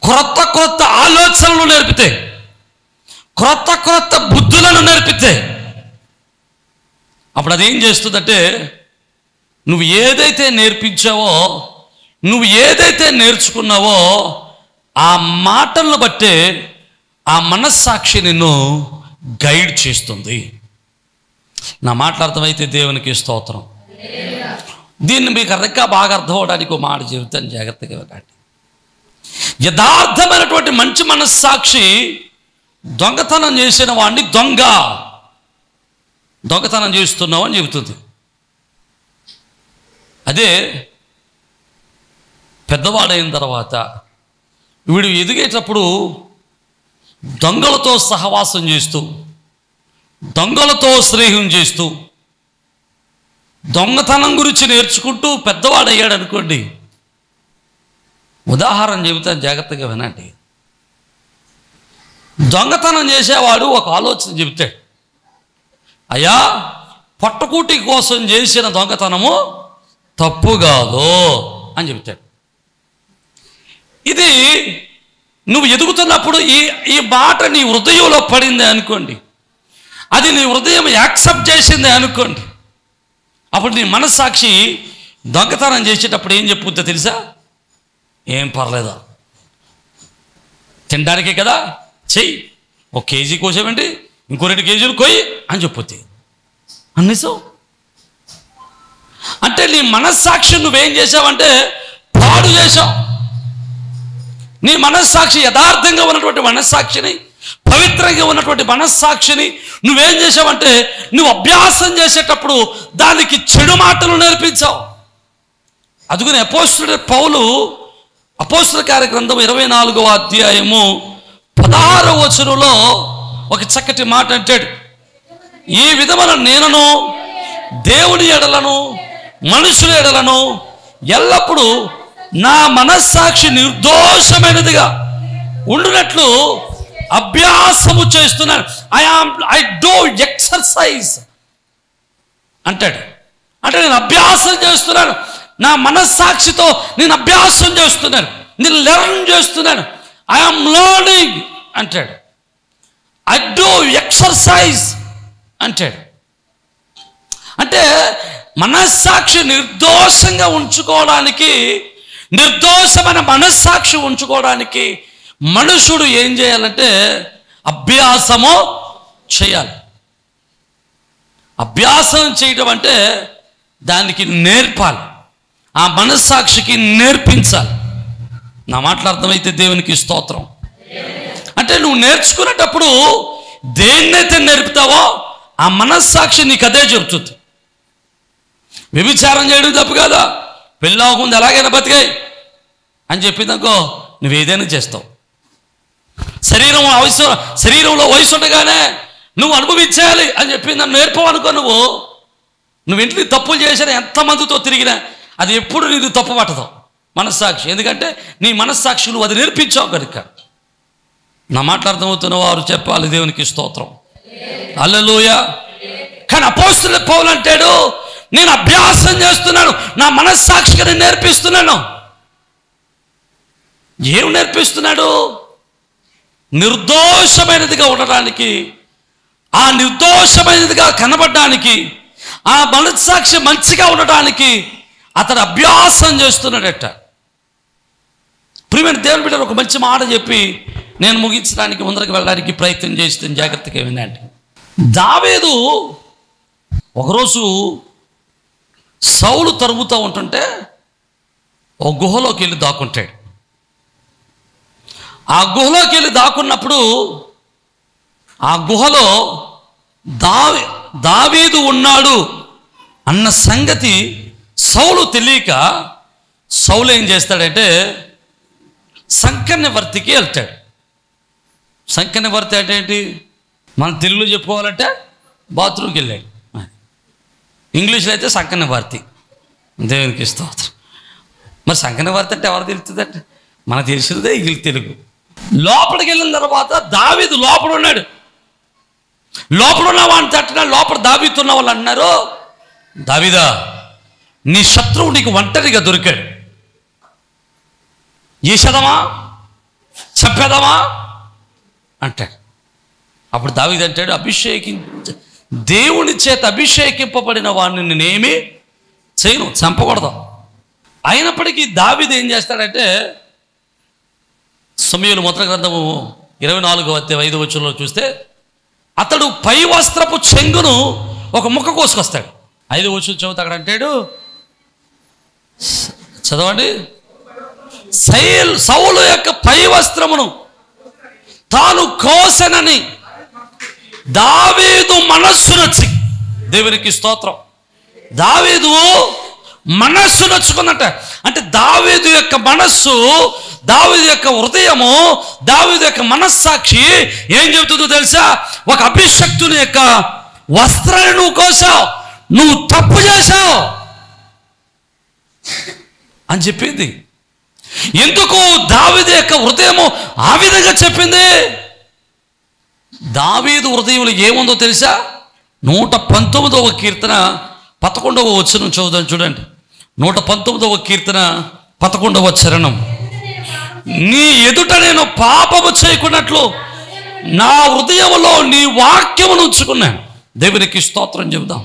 క్రొత్త ఆలోచనలు నేర్పితే, క్రొత్త బుద్ధులను నేర్పితే, అప్పుడు అదేం చేస్తుందంటే నువ్వు ఏదైతే నేర్పించావో, నువ్వు ఏదైతే నేర్చుకున్నావో ఆ మాటలను బట్టే ఆ మనస్సాక్షి నిన్ను గైడ్ చేస్తుంది. నా మాటలు అర్థమైతే దేవునికి స్తోత్రం. దీన్ని మీకు ఇంకా బాగా అర్థం అవడానికి ఒక మాట చెబుతాను, జాగ్రత్తగా వినండి. యథార్థమైనటువంటి మంచి మనస్సాక్షి దొంగతనం చేసిన వాడిని దొంగతనం చేస్తున్నావు అని చెబుతుంది. అదే పెద్దవాడైన తర్వాత వీడు ఎదిగేటప్పుడు దొంగలతో సహవాసం చేస్తూ, దొంగలతో స్నేహం చేస్తూ, దొంగతనం గురించి నేర్చుకుంటూ పెద్దవాడయ్యాడు అనుకోండి. ఉదాహరణ చెబుతాను, జాగ్రత్తగా వినండి. దొంగతనం చేసేవాడు ఒక ఆలోచన చెబుతాడు, అయ్యా పొట్టకూటి కోసం చేసిన దొంగతనము తప్పు కాదు అని చెబుతాడు. ఇది నువ్వు ఎదుగుతున్నప్పుడు ఈ మాట నీ హృదయంలో పడింది అనుకోండి, అది నీ హృదయం యాక్సెప్ట్ చేసింది అనుకోండి, అప్పుడు నీ మనస్సాక్షి దొంగతనం చేసేటప్పుడు ఏం చెప్పుద్దో తెలుసా? ఏం పర్లేదా, తినడానికే కదా, చెయ్యి, 1 కేజీ కోసేమండి, ఇంకో 2 కేజీలు కొయ్యి అని చెప్పుద్ది. అన్నిసో అంటే నీ మనస్సాక్షి నువ్వేం చేసావంటే పాడు చేసావు. నీ మనస్సాక్షి యథార్థంగా ఉన్నటువంటి మనస్సాక్షిని, పవిత్రంగా ఉన్నటువంటి మనస్సాక్షిని నువ్వేం చేసావంటే నువ్వు అభ్యాసం చేసేటప్పుడు దానికి చెడు మాటలు నేర్పించావు. అందుకని అపోస్తలుడైన పౌలు అపోస్తల కార్యగ్రంథం 24వ అధ్యాయము 16వ వచనంలో ఒక చక్కటి మాట అంటాడు, ఈ విధమైన నేనను దేవుని ఎడలను మనుషుల ఎడలను ఎల్లప్పుడూ నా మనస్సాక్షి నిర్దోషమైనదిగా ఉండునట్లు అభ్యాసము చేస్తున్నాను. ఐ డూ ఎక్సర్సైజ్ అంటాడు. అంటే నేను అభ్యాసం చేస్తున్నాను, నా మనస్సాక్షితో నేను అభ్యాసం చేస్తున్నాను, నేను లెర్న్ చేస్తున్నాను. ఐఆమ్ లర్నింగ్ అంటాడు. ఐ డూ ఎక్సర్సైజ్ అంటాడు. అంటే మనస్సాక్షి నిర్దోషంగా ఉంచుకోవడానికి, నిర్దోషమైన మనస్సాక్షి ఉంచుకోవడానికి మనుషుడు ఏం చేయాలంటే అభ్యాసము చేయాలి. అభ్యాసం చేయడం అంటే దానికి నేర్పాలి, ఆ మనస్సాక్షికి నేర్పించాలి. నా మాటలు అర్థమైతే దేవునికి స్తోత్రం. అంటే నువ్వు నేర్చుకునేటప్పుడు దేన్నైతే నేర్పుతావో ఆ మనస్సాక్షి నీకు అదే చెబుతుంది. వ్యభిచారం చేయడం తప్పు కాదా, పెళ్ళి అవ్వకుండా ఎలాగైనా బతికాయి అని చెప్పిందనుకో, నువ్వు ఏదైనా చేస్తావు. శరీరంలో వయసు ఉండగానే నువ్వు అనుభవించాలి అని చెప్పి నన్ను నేర్పవనుకో, నువ్వు ఇంట్లో తప్పులు చేసినా, ఎంతమందితో తిరిగినా అది ఎప్పుడు నీకు తప్పు పట్టదు మనస్సాక్షి. ఎందుకంటే నీ మనస్సాక్షి నువ్వు అది నేర్పించావు కనుక. నా మాట్లాడుతున్న వారు చెప్పాలి దేవునికి స్తోత్రం, హల్లెలూయా. కానీ అపోస్తలుడైన పౌలు అంటాడు, నేను అభ్యాసం చేస్తున్నాను, నా మనస్సాక్షిగా నేను నేర్పిస్తున్నాను. ఏం నేర్పిస్తున్నాడు? నిర్దోషమైనదిగా ఉండడానికి, ఆ నిర్దోషమైనదిగా కనబడడానికి, ఆ మనస్సాక్షి మంచిగా ఉండడానికి అతడు అభ్యాసం చేస్తున్నాడట. ప్రియమైన దేవుని బిడ్డలు, ఒక మంచి మాట చెప్పి నేను ముగించడానికి ముందరకు వెళ్ళడానికి ప్రయత్నం చేస్తే జాగ్రత్తగా వినండి. దావీదు ఒకరోజు సౌలు తరుముతూ ఉంటుంటే ఒక గుహలోకి వెళ్ళి దాక్కుంటాడు. ఆ గుహలోకి వెళ్ళి దాక్కున్నప్పుడు ఆ గుహలో దావీదు ఉన్నాడు అన్న సంగతి సౌలు తెలియక సౌలు ఏం చేస్తాడంటే సంకన్నవర్తికి వెళ్తాడు. సంకన్నవర్తి అంటే ఏంటి? మన తెలుగులో చెప్పుకోవాలంటే బాత్రూమ్కి వెళ్ళాడు. ఇంగ్లీష్లో అయితే సంకన్నవర్తి. దేవునికి స్తోత్రం. మరి సంకన్నవర్తి అంటే ఎవరు తెలుస్తుందంటే మనకు తెలిసిందే తెలుగు. లోపలికి వెళ్ళిన తర్వాత దావీదు లోపల ఉన్నాడు. లోపల ఉన్న వాడిని తట్టిన లోపల దావీదు ఉన్న వాళ్ళు అన్నారు, దావీదా, నీ శత్రువు నీకు ఒంటరిగా దొరికాడు, చేసేదమా చంపేదమా అంటాడు. అప్పుడు దావీదు అంటాడు, దేవుని చేత అభిషేకింపబడిన వాడిని నేనేమి చేయను, చంపకూడదు. అయినప్పటికీ దావీదు ఏం చేస్తాడంటే, సమూయేలు మొదటి గ్రంథము 24:5 చూస్తే అతడు పై వస్త్రపు చెంగును ఒక ముక్క కోసుకొస్తాడు. 5 చదువుతాడు. అంటాడు, చదవండి, సౌలు యొక్క పై వస్త్రమును తాను కోసెనని దావీదు మనస్సు నచ్చి, దేవునికి స్తోత్రం, దావీదు మనస్సు నచ్చుకున్నట్ట. అంటే దావీదు యొక్క మనస్సు, దావీదు యొక్క హృదయము, దావీదు యొక్క మనస్సాక్షి ఏం చెబుతుందో తెలుసా? ఒక అభిషక్తుని యొక్క వస్త్రాన్ని నువ్వు కోసావు, నువ్వు తప్పు చేశావు అని చెప్పింది. ఎందుకు దావీదు యొక్క హృదయము ఆ విధంగా చెప్పింది? దావీదు హృదయంలో ఏముందో తెలుసా? 119వ కీర్తన 11వ వచనం చదువుదాం, చూడండి. 119వ కీర్తన 11వ చరణం. నీ ఎదుట నేను పాపము చేయకున్నట్లు నా హృదయంలో నీ వాక్యమును ఉంచుకున్నాను. దేవునికి స్తోత్రం చెబుదాం.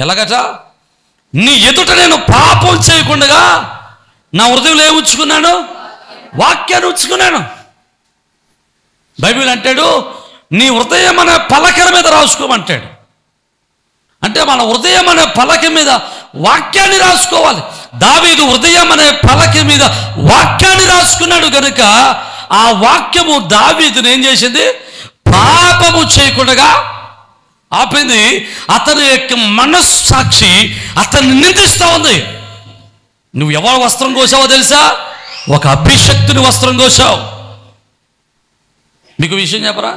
ఎలాగట? నీ ఎదుట నేను పాపం చేయకుండా నా హృదయంలో ఏమి ఉంచుకున్నాను? వాక్యాన్ని ఉంచుకున్నాను. బైబిల్ అంటాడు, నీ హృదయం అనే పలకల మీద రాసుకోమంటాడు. అంటే మన హృదయం అనే పలక మీద వాక్యాన్ని రాసుకోవాలి. దావీదు హృదయం అనే పలక మీద వాక్యాన్ని రాసుకున్నాడు కనుక ఆ వాక్యము దావీదుని ఏం చేసింది? పాపము చేయకుండా ఆపింది. అతని యొక్క మనస్సాక్షి అతన్ని నిందిస్తూ ఉంది. నువ్వు ఎవరి వస్త్రం కోసావో తెలుసా? ఒక అభిషక్తుని వస్త్రం కోసావు. మీకు విషయం చెప్పరా?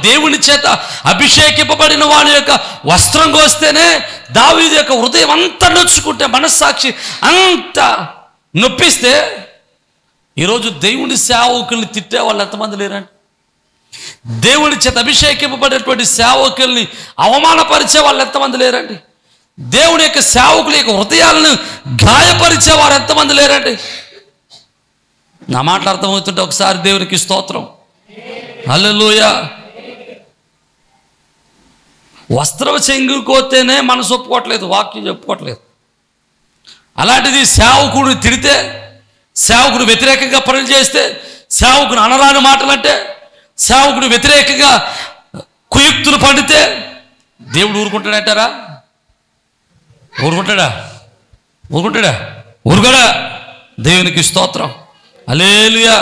దేవుని చేత అభిషేకింపబడిన వాడి యొక్క వస్త్రం కోస్తేనే దావీదు యొక్క హృదయం అంతా నొచ్చుకుంటే, మనస్సాక్షి అంత నొప్పిస్తే, ఈరోజు దేవుని సేవకుల్ని తిట్టే వాళ్ళు ఎంతమంది లేరండి? దేవుని చేత అభిషేకింపబడినటువంటి సేవకుల్ని అవమానపరిచే వాళ్ళు ఎంతమంది లేరండి? దేవుని యొక్క సేవకుల యొక్క హృదయాలను గాయపరిచే వారు ఎంతమంది లేరండి? నా మాట అర్థమవుతుంటే ఒకసారి దేవునికి స్తోత్రం, హల్లెలూయా. వస్త్రం చెంగుకోతేనే మనసు ఒప్పుకోవట్లేదు, వాక్యం చెప్పుకోవట్లేదు. అలాంటిది సేవకుడు తిడితే, సేవకుడు వ్యతిరేకంగా పనులు చేస్తే, సేవకుడు అనరాని మాటలంటే, సేవకుడు వ్యతిరేకంగా కుయుక్తులు పండితే దేవుడు ఊరుకుంటాడంటారా? ఊరుకుంటాడా? ఊరుకోడా? దేవునికి స్తోత్రం, హల్లెలూయా.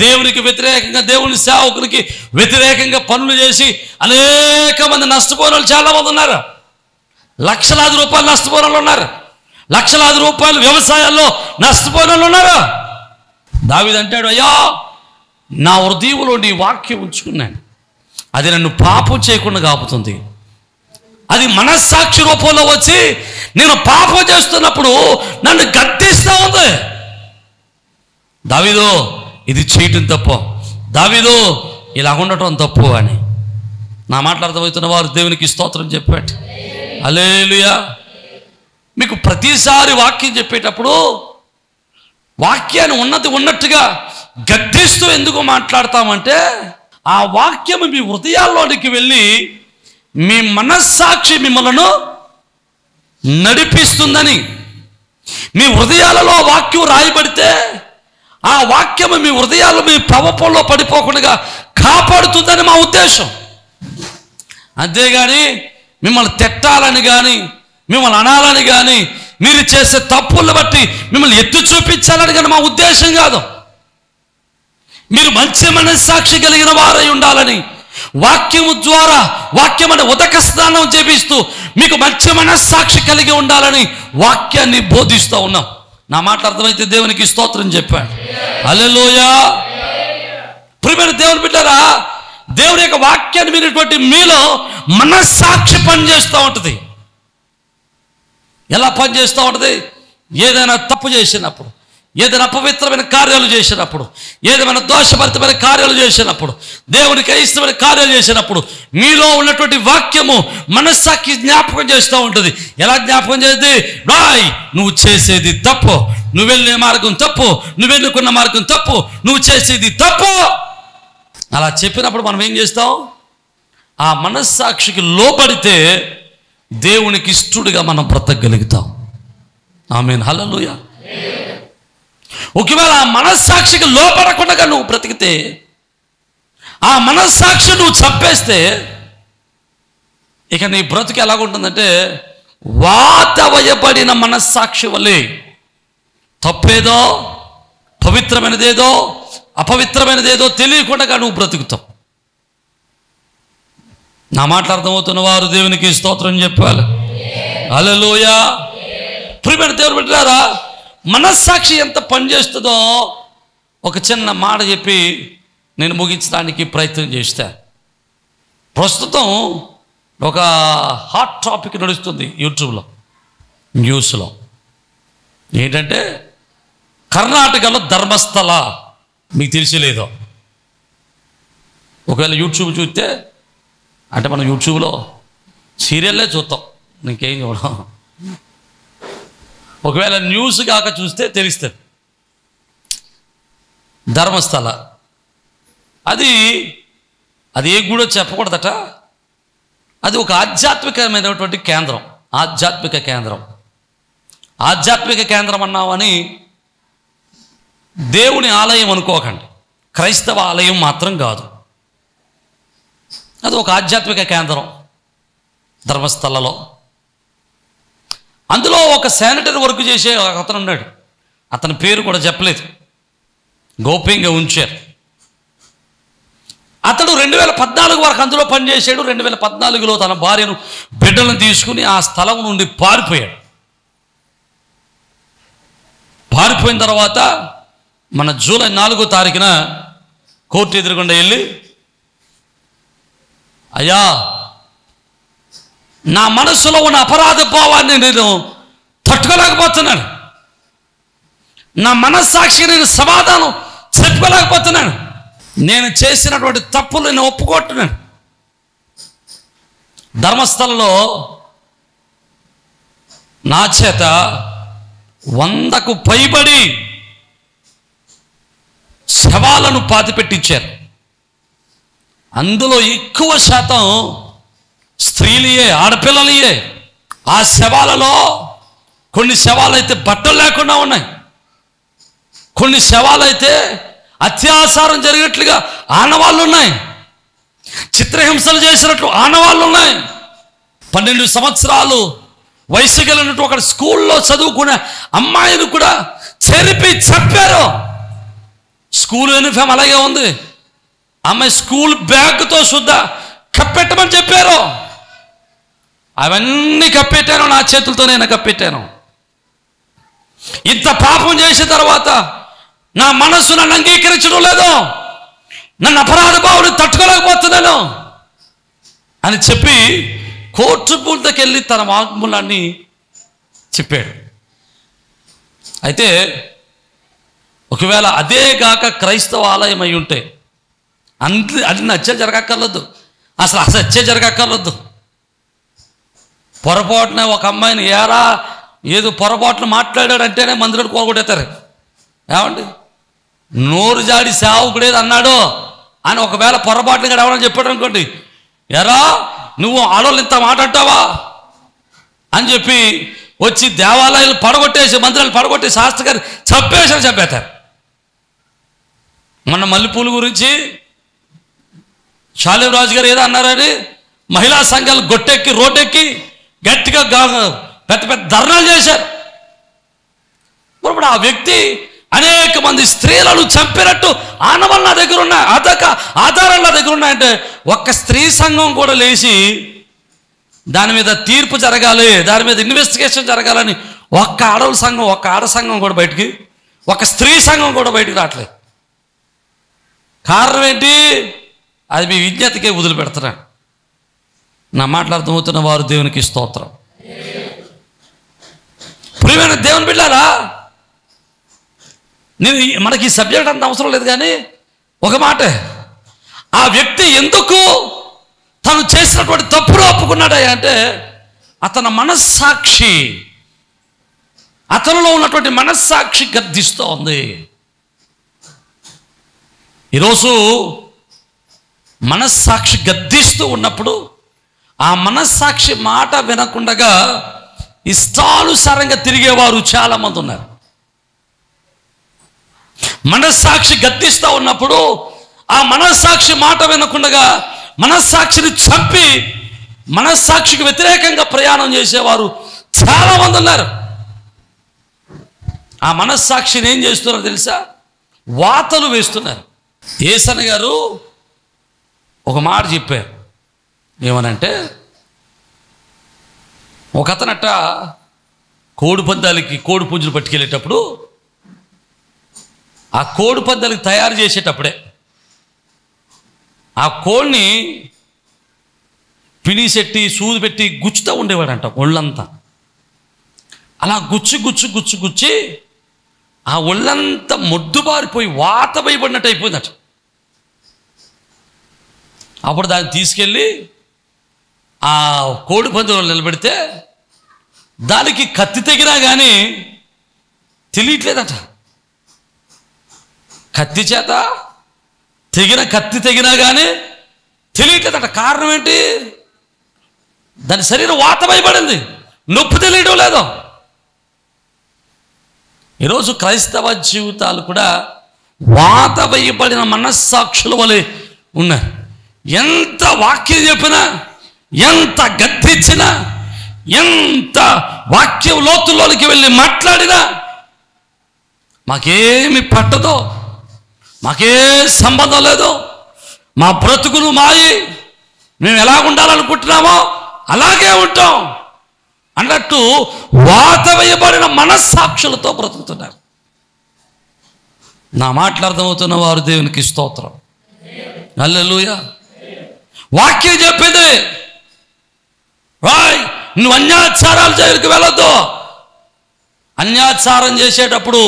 దేవునికి వ్యతిరేకంగా, దేవుని సేవకునికి వ్యతిరేకంగా పనులు చేసి అనేక మంది నష్టపోయిన వాళ్ళు చాలామంది ఉన్నారు. లక్షలాది రూపాయలు నష్టపోయిన వాళ్ళు ఉన్నారు. లక్షలాది రూపాయలు వ్యవసాయాల్లో నష్టపోయిన వాళ్ళు ఉన్నారా? దావీదు అంటాడు, అయ్యా నా హృదయంలో నీ వాక్యం ఉంచుకున్నాను, అది నన్ను పాపం చేయకుండా కాపుతుంది. అది మనస్సాక్షి రూపంలో వచ్చి నేను పాపం చేస్తున్నప్పుడు నన్ను గద్దిస్తూ ఉంది. దావీదు ఇది చేయటం తప్పు, దావీదు ఇలా ఉండటం తప్పు అని. నా మాటలు అర్థమవుతున్న వారు దేవునికి స్తోత్రం చెప్పాడు. హల్లెలూయా. మీకు ప్రతిసారి వాక్యం చెప్పేటప్పుడు వాక్యాన్ని ఉన్నట్టుగా గద్దిస్తూ ఎందుకు మాట్లాడతామంటే ఆ వాక్యం మీ హృదయాల్లోనికి వెళ్ళి మీ మనస్సాక్షి మిమ్మల్ని నడిపిస్తుందని. మీ హృదయాలలో వాక్యం రాయబడితే ఆ వాక్యము మీ హృదయాలు మీ ప్రవపంలో పడిపోకుండా కాపాడుతుందని మా ఉద్దేశం. అంతేగాని మిమ్మల్ని తిట్టాలని కానీ మిమ్మల్ని అనాలని కానీ మీరు చేసే తప్పులను బట్టి మిమ్మల్ని ఎత్తి చూపించాలని కానీ మా ఉద్దేశం కాదు. మీరు మంచి మనస్సాక్షి కలిగిన వారై ఉండాలని వాక్యము ద్వారా వాక్యం అనే ఉదక స్నానం చేపిస్తూ మీకు మంచి మనస్సాక్షి కలిగి ఉండాలని వాక్యాన్ని బోధిస్తూ ఉన్నాం. నా మాట అర్థమైతే దేవునికి స్తోత్రం చెప్పాడు. హల్లెలూయా. ప్రియమైన దేవుని బిడ్డలారా, దేవుని యొక్క వాక్యాన్ని వినేటువంటి మీలో మనస్సాక్షి పనిచేస్తూ ఉంటుంది. ఎలా పనిచేస్తూ ఉంటుంది? ఏదైనా తప్పు చేసినప్పుడు, ఏదైనా అపవిత్రమైన కార్యాలు చేసినప్పుడు, ఏదైనా దోషభరితమైన కార్యాలు చేసినప్పుడు, దేవునికి అయిష్టమైన కార్యాలు చేసినప్పుడు మీలో ఉన్నటువంటి వాక్యము మనస్సాక్షి జ్ఞాపకం చేస్తూ ఉంటుంది. ఎలా జ్ఞాపకం చేస్తుంది? రాయ్, నువ్వు చేసేది తప్పు, నువ్వు వెళ్ళే మార్గం తప్పు, నువ్వు ఎన్నుకున్న మార్గం తప్పు, నువ్వు చేసేది తప్పు. అలా చెప్పినప్పుడు మనం ఏం చేస్తాం? ఆ మనస్సాక్షికి లోబడితే దేవునికి ఇష్టడుగా మనం బ్రతకగలుగుతాం. ఆమేన్. హల్లెలూయా. ఒకవేళ ఆ మనస్సాక్షికి లోపడకుండా నువ్వు బ్రతికితే, ఆ మనస్సాక్షి నువ్వు చంపేస్తే, ఇక నీ బ్రతుకు ఎలాగుంటుందంటే వాతవయబడిన మనస్సాక్షి వల్లే తప్పేదో పవిత్రమైనదేదో అపవిత్రమైనదేదో తెలియకుండా నువ్వు బ్రతుకుతావు. నా మాటలు అర్థమవుతున్న వారు దేవునికి స్తోత్రం చెప్పాలి. హల్లెలూయా. ప్రియమైన దేవుని బిడ్డలారా, మనస్సాక్షి ఎంత పనిచేస్తుందో ఒక చిన్న మాట చెప్పి నేను ముగించడానికి ప్రయత్నం చేస్తా. ప్రస్తుతం ఒక హాట్ టాపిక్ నడుస్తుంది యూట్యూబ్లో, న్యూస్లో. ఏంటంటే కర్ణాటకలో ధర్మస్థల, మీకు తెలియలేదో. ఒకవేళ యూట్యూబ్ చూస్తే, అంటే మనం యూట్యూబ్లో సీరియల్లే చూస్తాం, ఇంకేం చూడం. ఒకవేళ న్యూస్ కాక చూస్తే తెలుస్తుంది. ధర్మస్థల అది ఏ గుడో చెప్పకూడదట. అది ఒక ఆధ్యాత్మికమైనటువంటి కేంద్రం. ఆధ్యాత్మిక కేంద్రం అన్నామని దేవుని ఆలయం అనుకోకండి, క్రైస్తవ ఆలయం మాత్రం కాదు. అది ఒక ఆధ్యాత్మిక కేంద్రం ధర్మస్థలలో. అందులో ఒక శానిటరీ వర్క్ చేసే అతను ఉన్నాడు. అతని పేరు కూడా చెప్పలేదు, గోప్యంగా ఉంచారు. అతడు 2014 వరకు అందులో పనిచేశాడు. 2014లో తన భార్యను బిడ్డలను తీసుకుని ఆ స్థలం నుండి పారిపోయాడు. పారిపోయిన తర్వాత మన జూలై 4వ తారీఖున కోర్టు ఎదురుగుండా వెళ్ళి, అయ్యా నా మనసులో ఉన్న అపరాధ భావాన్ని నేను తట్టుకోలేకపోతున్నాను, నా మనస్సాక్షికి నేను సమాధానం చెప్పుకోలేకపోతున్నాను, నేను చేసినటువంటి తప్పులు నేను ఒప్పుకుంటున్నాను. ధర్మస్థలలో నా చేత 100కు పైబడి శవాలను పాతిపెట్టించారు. అందులో ఎక్కువ శాతం స్త్రీలయే, ఆడపిల్లలయే. ఆ శవాలలో కొన్ని శవాలైతే బట్టలు లేకుండా ఉన్నాయి, కొన్ని శవాలైతే అత్యాచారం జరిగినట్లుగా ఆనవాళ్ళు ఉన్నాయి, చిత్రహింసలు చేసినట్లు ఆనవాళ్ళు ఉన్నాయి. 12 సంవత్సరాలు వయసు కలిగినట్టు ఒక స్కూల్లో చదువుకునే అమ్మాయిని కూడా చెరిపి చంపారు. స్కూల్ యూనిఫామ్ అలాగే ఉంది, అమ్మాయి స్కూల్ బ్యాగ్తో సుద్ధా కప్పెట్టమని చెప్పారు. అవన్నీ కప్పెట్టాను, నా చేతులతో నేను కప్పెట్టాను. ఇంత పాపం చేసిన తర్వాత నా మనస్సు నన్ను అంగీకరించడం లేదు, నన్ను అపరాధ భావుని తట్టుకోలేకపోతున్నాను అని చెప్పి కోర్టు పూర్తికి వెళ్ళి తన వాగ్మూలాన్ని చెప్పాడు. అయితే ఒకవేళ అదే గాక క్రైస్తవ ఆలయం అయి ఉంటే అన్ని హత్య జరగక్కర్లేదు, అసలు హత్య జరగక్కర్లేదు. పొరపాటున ఒక అమ్మాయిని ఏదో పొరపాటున మాట్లాడాడంటేనే మందిరాన్ని కోరగొట్టేస్తారు. ఏమండి, నోరు జాడి సేవకుడేది అన్నాడు అని ఒకవేళ పొరపాటున రావడం చెప్పాడు అనుకోండి, నువ్వు ఆడవాళ్ళు ఇంత మాట అంటావా అని చెప్పి వచ్చి దేవాలయాలు పడగొట్టేసి మందిరాలు పడగొట్టేసి శాస్త్రి గారు చంపేశారు. మొన్న మల్లెపూలు గురించి శాలివరాజు గారు ఏదో అన్నారని మహిళా సంఘాలు గొట్టెక్కి రోడ్డెక్కి గట్టిగా పెద్ద పెద్ద ధర్నాలు చేశారు. ఇప్పుడు ఆ వ్యక్తి అనేక మంది స్త్రీలను చంపినట్టు ఆనవాళ్ళు నా దగ్గర ఉన్నాయి, ఆధారాలు నా దగ్గర ఉన్నాయంటే ఒక్క స్త్రీ సంఘం కూడా లేచి దాని మీద తీర్పు జరగాలి, దాని మీద ఇన్వెస్టిగేషన్ జరగాలని ఒక్క ఆడవాళ్ళ సంఘం, ఒక్క ఆడ సంఘం కూడా బయటికి, ఒక స్త్రీ సంఘం కూడా బయటికి రావట్లేదు. కారణం ఏంటి? అది మీ విజ్ఞతకే వదిలిపెడుతున్నాను. నా మాటలు అర్థమవుతున్న వారు దేవునికి స్తోత్రం. ప్రియమైన దేవుని బిడ్డలారా, మనకి ఈ సబ్జెక్ట్ అంత అవసరం లేదు, కానీ ఒక మాట, ఆ వ్యక్తి ఎందుకు తను చేసినటువంటి తప్పును ఒప్పుకున్నాడా అంటే అతని మనస్సాక్షి, అతనిలో ఉన్నటువంటి మనస్సాక్షి గద్దిస్తూ ఉంది. ఈరోజు మనస్సాక్షి గద్దిస్తూ ఉన్నప్పుడు ఆ మనస్సాక్షి మాట వినకుండా ఇష్టానుసారంగా తిరిగేవారు చాలామంది ఉన్నారు. మనస్సాక్షి గద్దిస్తూ ఉన్నప్పుడు ఆ మనస్సాక్షి మాట వినకుండా మనస్సాక్షిని చంపి మనస్సాక్షికి వ్యతిరేకంగా ప్రయాణం చేసేవారు చాలామంది ఉన్నారు. ఆ మనస్సాక్షిని ఏం చేస్తున్నారో తెలుసా? వాతలు వేస్తున్నారు. యేసన్న గారు ఒక మాట చెప్పారు. ఏమనంటే, ఒక అతనట కోడి పందాలకి కోడి పుంజులు పట్టుకెళ్ళేటప్పుడు ఆ కోడి పందాలకి తయారు చేసేటప్పుడే ఆ కోడిని పినిసెట్టి సూది పెట్టి గుచ్చుతూ ఉండేవాడంట ఒళ్ళంతా. అలా గుచ్చి ఆ ఒళ్ళంతా మొద్దుబారిపోయి వాత వేయబడినట్టు అయిపోయిందట. అప్పుడు దాన్ని తీసుకెళ్ళి ఆ కోడి పందెంలో నిలబెడితే దానికి కత్తి తెగినా కానీ తెలియట్లేదట. కత్తి చేత కత్తి తెగినా కానీ తెలియట్లేదట. కారణం ఏంటి? దాని శరీరం వాత వేయబడింది, నొప్పి తెలియడం లేదు. ఈరోజు క్రైస్తవ జీవితాలు కూడా వాత వేయబడిన మనస్సాక్షుల వలె ఉన్నారు. ఎంత వాక్యం చెప్పినా, ఎంత గద్దించినా, ఎంత వాక్యం లోతుల్లోనికి వెళ్ళి మాట్లాడినా మాకేమి పట్టదో, మాకే సంబంధం లేదు, మా బ్రతుకులు మాయి, మేము ఎలా ఉండాలనుకుంటున్నామో అలాగే ఉంటాం అన్నట్టు వాత వేయబడిన మనస్సాక్షులతో బ్రతుకుతున్నారు. నా మాటలు అర్థమవుతున్న వారు దేవునికి స్తోత్రం. హల్లెలూయా. వాక్యం చెప్పింది, నువ్వు అన్యాచారాల జైలుకి వెళ్ళొద్దు. అన్యాచారం చేసేటప్పుడు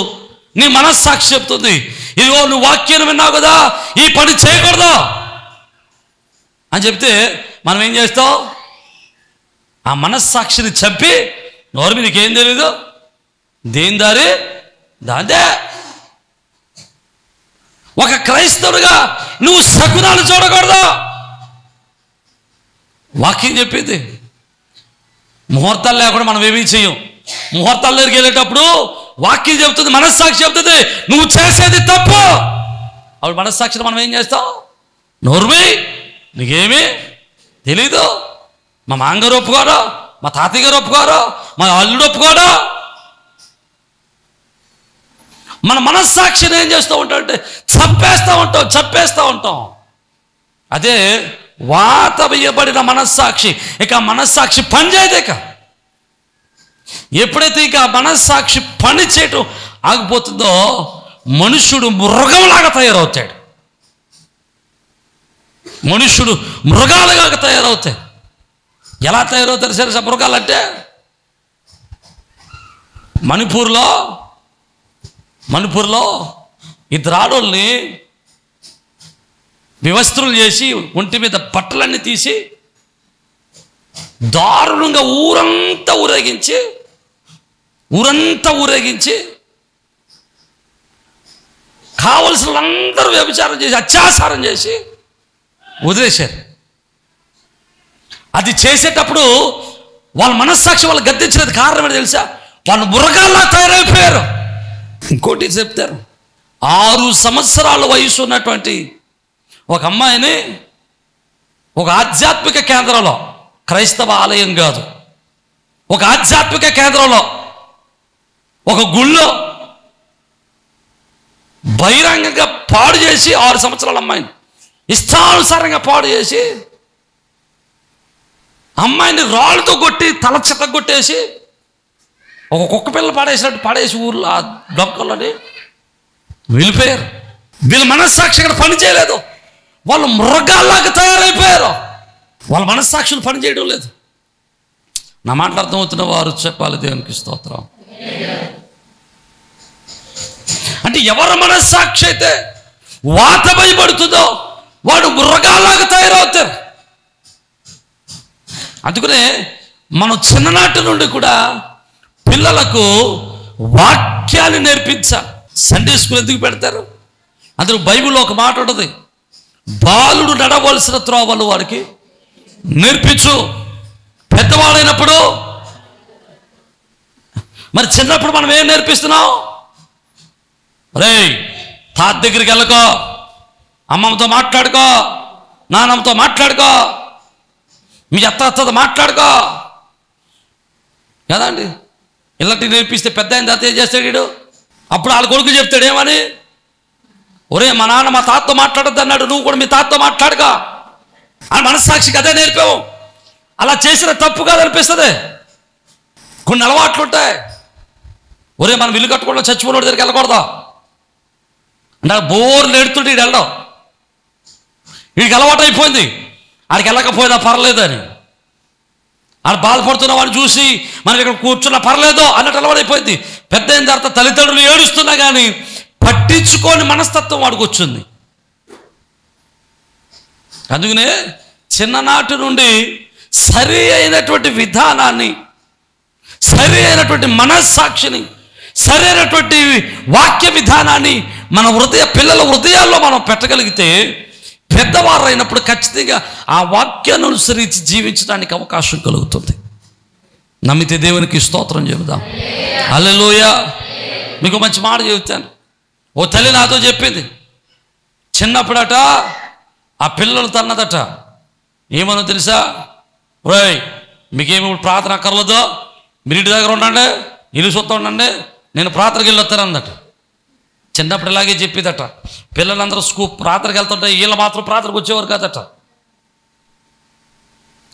నీ మనస్సాక్షి చెప్తుంది, ఇదిగో నువ్వు వాక్యం విన్నావు కదా, ఈ పని చేయకూడదు అని చెప్తే మనం ఏం చేస్తాం? ఆ మనస్సాక్షిని చంపి నోరు మీద నీకేం తెలీదు, దేని దారి దాందే. ఒక క్రైస్తవుడిగా నువ్వు శకునాలు చూడకూడదు. వాక్యం చెప్పింది. ముహూర్తాలు లేకుండా మనం ఏమీ చెయ్యం. ముహూర్తాల దగ్గరికి వెళ్ళేటప్పుడు వాక్యం చెప్తుంది, మనస్సాక్షి చెప్తుంది నువ్వు చేసేది తప్పు. అప్పుడు మనస్సాక్షిని మనం ఏం చేస్తాం? నోర్మి నీకేమీ తెలీదు, మా మామగారు ఒప్పుకోరు, మా తాతయ్య గారు ఒప్పుకోరు, మా అల్లుడు ఒప్పుకోడు. మన మనస్సాక్షిని ఏం చేస్తూ ఉంటామంటే చంపేస్తూ ఉంటాం. అదే వాత వేయబడిన మనస్సాక్షి. ఇక మనస్సాక్షి పనిచేయదు. ఎప్పుడైతే ఇక మనస్సాక్షి పని చేయటం ఆగిపోతుందో మనుష్యుడు మృగంలాగా తయారవుతాడు. మనుష్యుడు మృగాలుగా తయారవుతాయి. ఎలా తయారవుతారు సరే మృగాలు అంటే, మణిపూర్లో ఇద్దరు ఆడోళ్ళని వివస్త్రులు చేసి ఒంటి మీద బట్టలన్నీ తీసి దారుణంగా ఊరంతా ఊరేగించి కావలసిన వాళ్ళందరూ వ్యభిచారం చేసి అత్యాచారం చేసి వదిలేశారు. అది చేసేటప్పుడు వాళ్ళ మనస్సాక్షి వాళ్ళు గద్దించినది కారణం ఏంటి తెలుసా? వాళ్ళు మృగాల్లా తయారైపోయారు. ఇంకోటి చెప్తారు, 6 సంవత్సరాల వయసు ఉన్నటువంటి ఒక అమ్మాయిని ఒక ఆధ్యాత్మిక కేంద్రంలో, క్రైస్తవ ఆలయం కాదు, ఒక ఆధ్యాత్మిక కేంద్రంలో, ఒక గుళ్ళో బహిరంగంగా పాడు చేసి 6 సంవత్సరాల అమ్మాయిని ఇష్టానుసారంగా పాడు చేసి అమ్మాయిని రాళ్ళతో కొట్టి తల చెత్తగొట్టేసి ఒక కుక్క పిల్లలు పాడేసి ఊర్లో ఆ డొక్కలని వెళ్ళిపోయారు. వీళ్ళ మనస్సాక్షి ఇక్కడ పని చేయలేదు. వాళ్ళు మృగాల్లాగా తయారైపోయారు. వాళ్ళ మనస్సాక్షులు పని చేయడం లేదు. నా మాటలు అర్థమవుతున్న వారు చెప్పాలి దేవునికి స్తోత్రం. అంటే ఎవరి మనస్సాక్షి అయితే వాత భయపడుతుందో వాడు మృగాల్లాగా తయారవుతారు. అందుకనే మనం చిన్ననాటి నుండి కూడా పిల్లలకు వాక్యాన్ని నేర్పించాలి. సండే స్కూల్ ఎందుకు పెడతారు? అందులో బైబిల్లో ఒక మాట ఉంటుంది, బాలుడు నడవలసిన త్రోవలు వారికి నేర్పించు, పెద్దవాడైనప్పుడు. మరి చిన్నప్పుడు మనం ఏం నేర్పిస్తున్నాం? రేయ్, తాత దగ్గరికి వెళ్ళకో, అమ్మమ్మతో మాట్లాడుకో, నాన్నమ్మతో మాట్లాడుకో, మీ అత్తతో మాట్లాడుకో కదా అండి. ఇలాంటివి నేర్పిస్తే పెద్ద అయిన తాత ఏం చేస్తాడు వీడు? అప్పుడు వాళ్ళ కొడుకు చెప్తాడు ఏమని, ఒరే మా నాన్న మా తాతతో మాట్లాడొద్దు అన్నాడు, నువ్వు కూడా మీ తాతతో మాట్లాడుకో అని మనస్సాక్షికి అదే నేర్పావు. అలా చేసిన తప్పు కాదనిపిస్తుంది. కొన్ని అలవాట్లు ఉంటాయి. ఒరే మనం ఇల్లు కట్టుకోవడం చచ్చిపోయిన దగ్గరికి వెళ్ళకూడదు అంటే బోర్లు ఎడుతుంటే వీడు వెళ్ళడం, వీడికి అలవాటు అయిపోయింది. ఆడికి వెళ్ళకపోయినా పర్లేదు అని, ఆడు బాధపడుతున్న వాడిని చూసి మనకి ఇక్కడ కూర్చున్నా పర్లేదు అన్నట్టు అలవాటు అయిపోయింది. పెద్ద అయిన తర్వాత తల్లిదండ్రులు ఏడుస్తున్నా కానీ పట్టించుకోని మనస్తత్వం వాడికి వచ్చింది. అందుకనే చిన్ననాటి నుండి సరి అయినటువంటి విధానాన్ని, సరి అయినటువంటి మనస్సాక్షిని, సరి అయినటువంటి వాక్య విధానాన్ని మన పిల్లల హృదయాల్లో మనం పెట్టగలిగితే పెద్దవారు అయినప్పుడు ఖచ్చితంగా ఆ వాక్యాన్ని అనుసరించి జీవించడానికి అవకాశం కలుగుతుంది. నమ్మితే దేవునికి స్తోత్రం చెబుదాం. హల్లెలూయా. మీకు మంచి మాట చెబుతాను. ఓ తల్లి నాతో చెప్పింది, చిన్నప్పుడట ఆ పిల్లలు తన్నదట, ఏమనో తెలుసా? ఓయ్ మీకేమి ప్రార్థన అక్కర్లేదో, మీరు ఇంటి దగ్గర ఉండండి, ఇల్లు సొత్తం ఉండండి, నేను ప్రార్థనకి వెళ్ళి వస్తాను అందట. చిన్నప్పుడు ఇలాగే చెప్పేదట. పిల్లలందరూ ప్రార్థనకి వెళ్తుంటే వీళ్ళు మాత్రం ప్రార్థనకు వచ్చేవారు కాదట.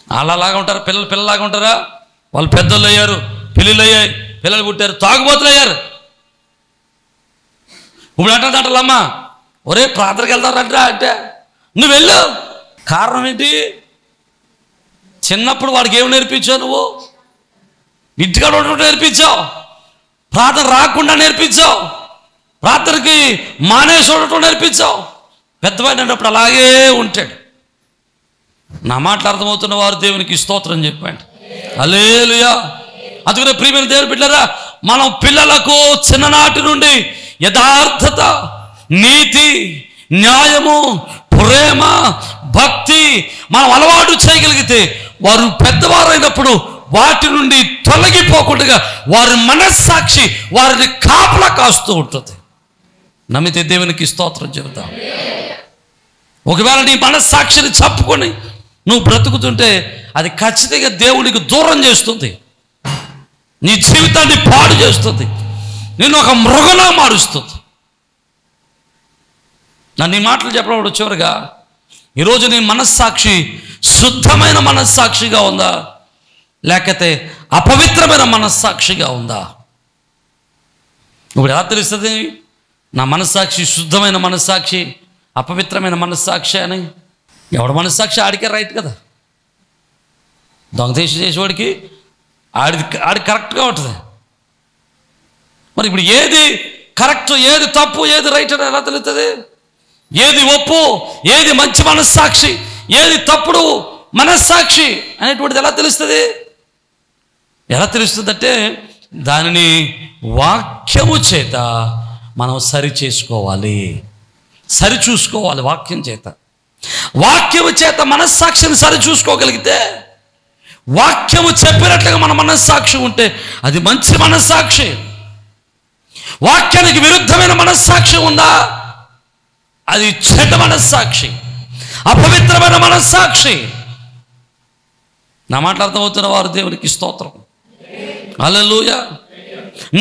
వాళ్ళలాగా ఉంటారు, పిల్లలాగా ఉంటారా? వాళ్ళు పెద్దోళ్ళు అయ్యారు, పెళ్ళిళ్ళు అయ్యాయి, పిల్లలు పుట్టారు, తాగుబోతులు అయ్యారు. ఇప్పుడు అంటుందటలమ్మ, ఒరే ప్రార్థనకి వెళ్తారంటరా అంటే నువ్వు వెళ్ళు. కారణం ఏంటి? చిన్నప్పుడు వాడికి ఏమి నేర్పించావు? నువ్వు ఇంటికాడ ఉండటం నేర్పించావు, ప్రార్థన రాకుండా నేర్పించావు, ప్రార్థనకి మానేసి ఉండటం నేర్పించావు. పెద్దవాడినప్పుడు అలాగే ఉంటాడు. నా మాటలు అర్థమవుతున్న వారు దేవునికి స్తోత్రం చెప్పండి. హల్లెలూయా. అందుకనే ప్రియమైన దేవుని బిడ్డలారా, మనం పిల్లలకు చిన్ననాటి నుండి యథార్థత, నీతి, న్యాయము, ప్రేమ, భక్తి మనం అలవాటు చేయగలిగితే వారు పెద్దవారైనప్పుడు వాటి నుండి తొలగిపోకుండా వారి మనస్సాక్షి వారిని కాపలా కాస్తూ ఉంటుంది. నమ్మితే దేవునికి స్తోత్రం చెబుతాం. ఒకవేళ నీ మనస్సాక్షిని చప్పుకొని నువ్వు బ్రతుకుతుంటే అది ఖచ్చితంగా దేవుడికి దూరం చేస్తుంది, నీ జీవితాన్ని పాడు చేస్తుంది, నేను ఒక మృగలా మారుస్తుంది. నన్ను ఈ మాటలు చెప్పడం చివరిగా, ఈరోజు నీ మనస్సాక్షి శుద్ధమైన మనస్సాక్షిగా ఉందా? లేకపోతే అపవిత్రమైన మనస్సాక్షిగా ఉందా? ఇప్పుడు ఎలా తెలుస్తుంది నా మనస్సాక్షి శుద్ధమైన మనస్సాక్షి, అపవిత్రమైన మనస్సాక్షి అని? ఎవడ మనస్సాక్షి ఆడికే రైట్ కదా. దొంగతేషం చేసేవాడికి ఆడి కరెక్ట్గా ఉంటుంది. మరి ఇప్పుడు ఏది కరెక్ట్, ఏది తప్పు, ఏది రైట్ అని ఎలా తెలుస్తుంది? ఏది ఒప్పు, ఏది మంచి మనస్సాక్షి, ఏది తప్పుడు మనస్సాక్షి అనేటువంటిది ఎలా తెలుస్తుంది? ఎలా తెలుస్తుందంటే దానిని వాక్యము చేత మనం సరి చేసుకోవాలి, సరి చూసుకోవాలి. వాక్యం చేత, వాక్యము చేత మనస్సాక్షిని సరి చూసుకోగలిగితే, వాక్యము చెప్పినట్లుగా మన మనస్సాక్షి ఉంటే అది మంచి మనస్సాక్షి. వాక్యానికి విరుద్ధమైన మనస్సాక్షి ఉందా, అది చెడ్డ మనస్సాక్షి, అపవిత్రమైన మనస్సాక్షి. నా మాట్లాడుతూ అవుతున్న వారు దేవునికి స్తోత్రం. హల్లెలూయా.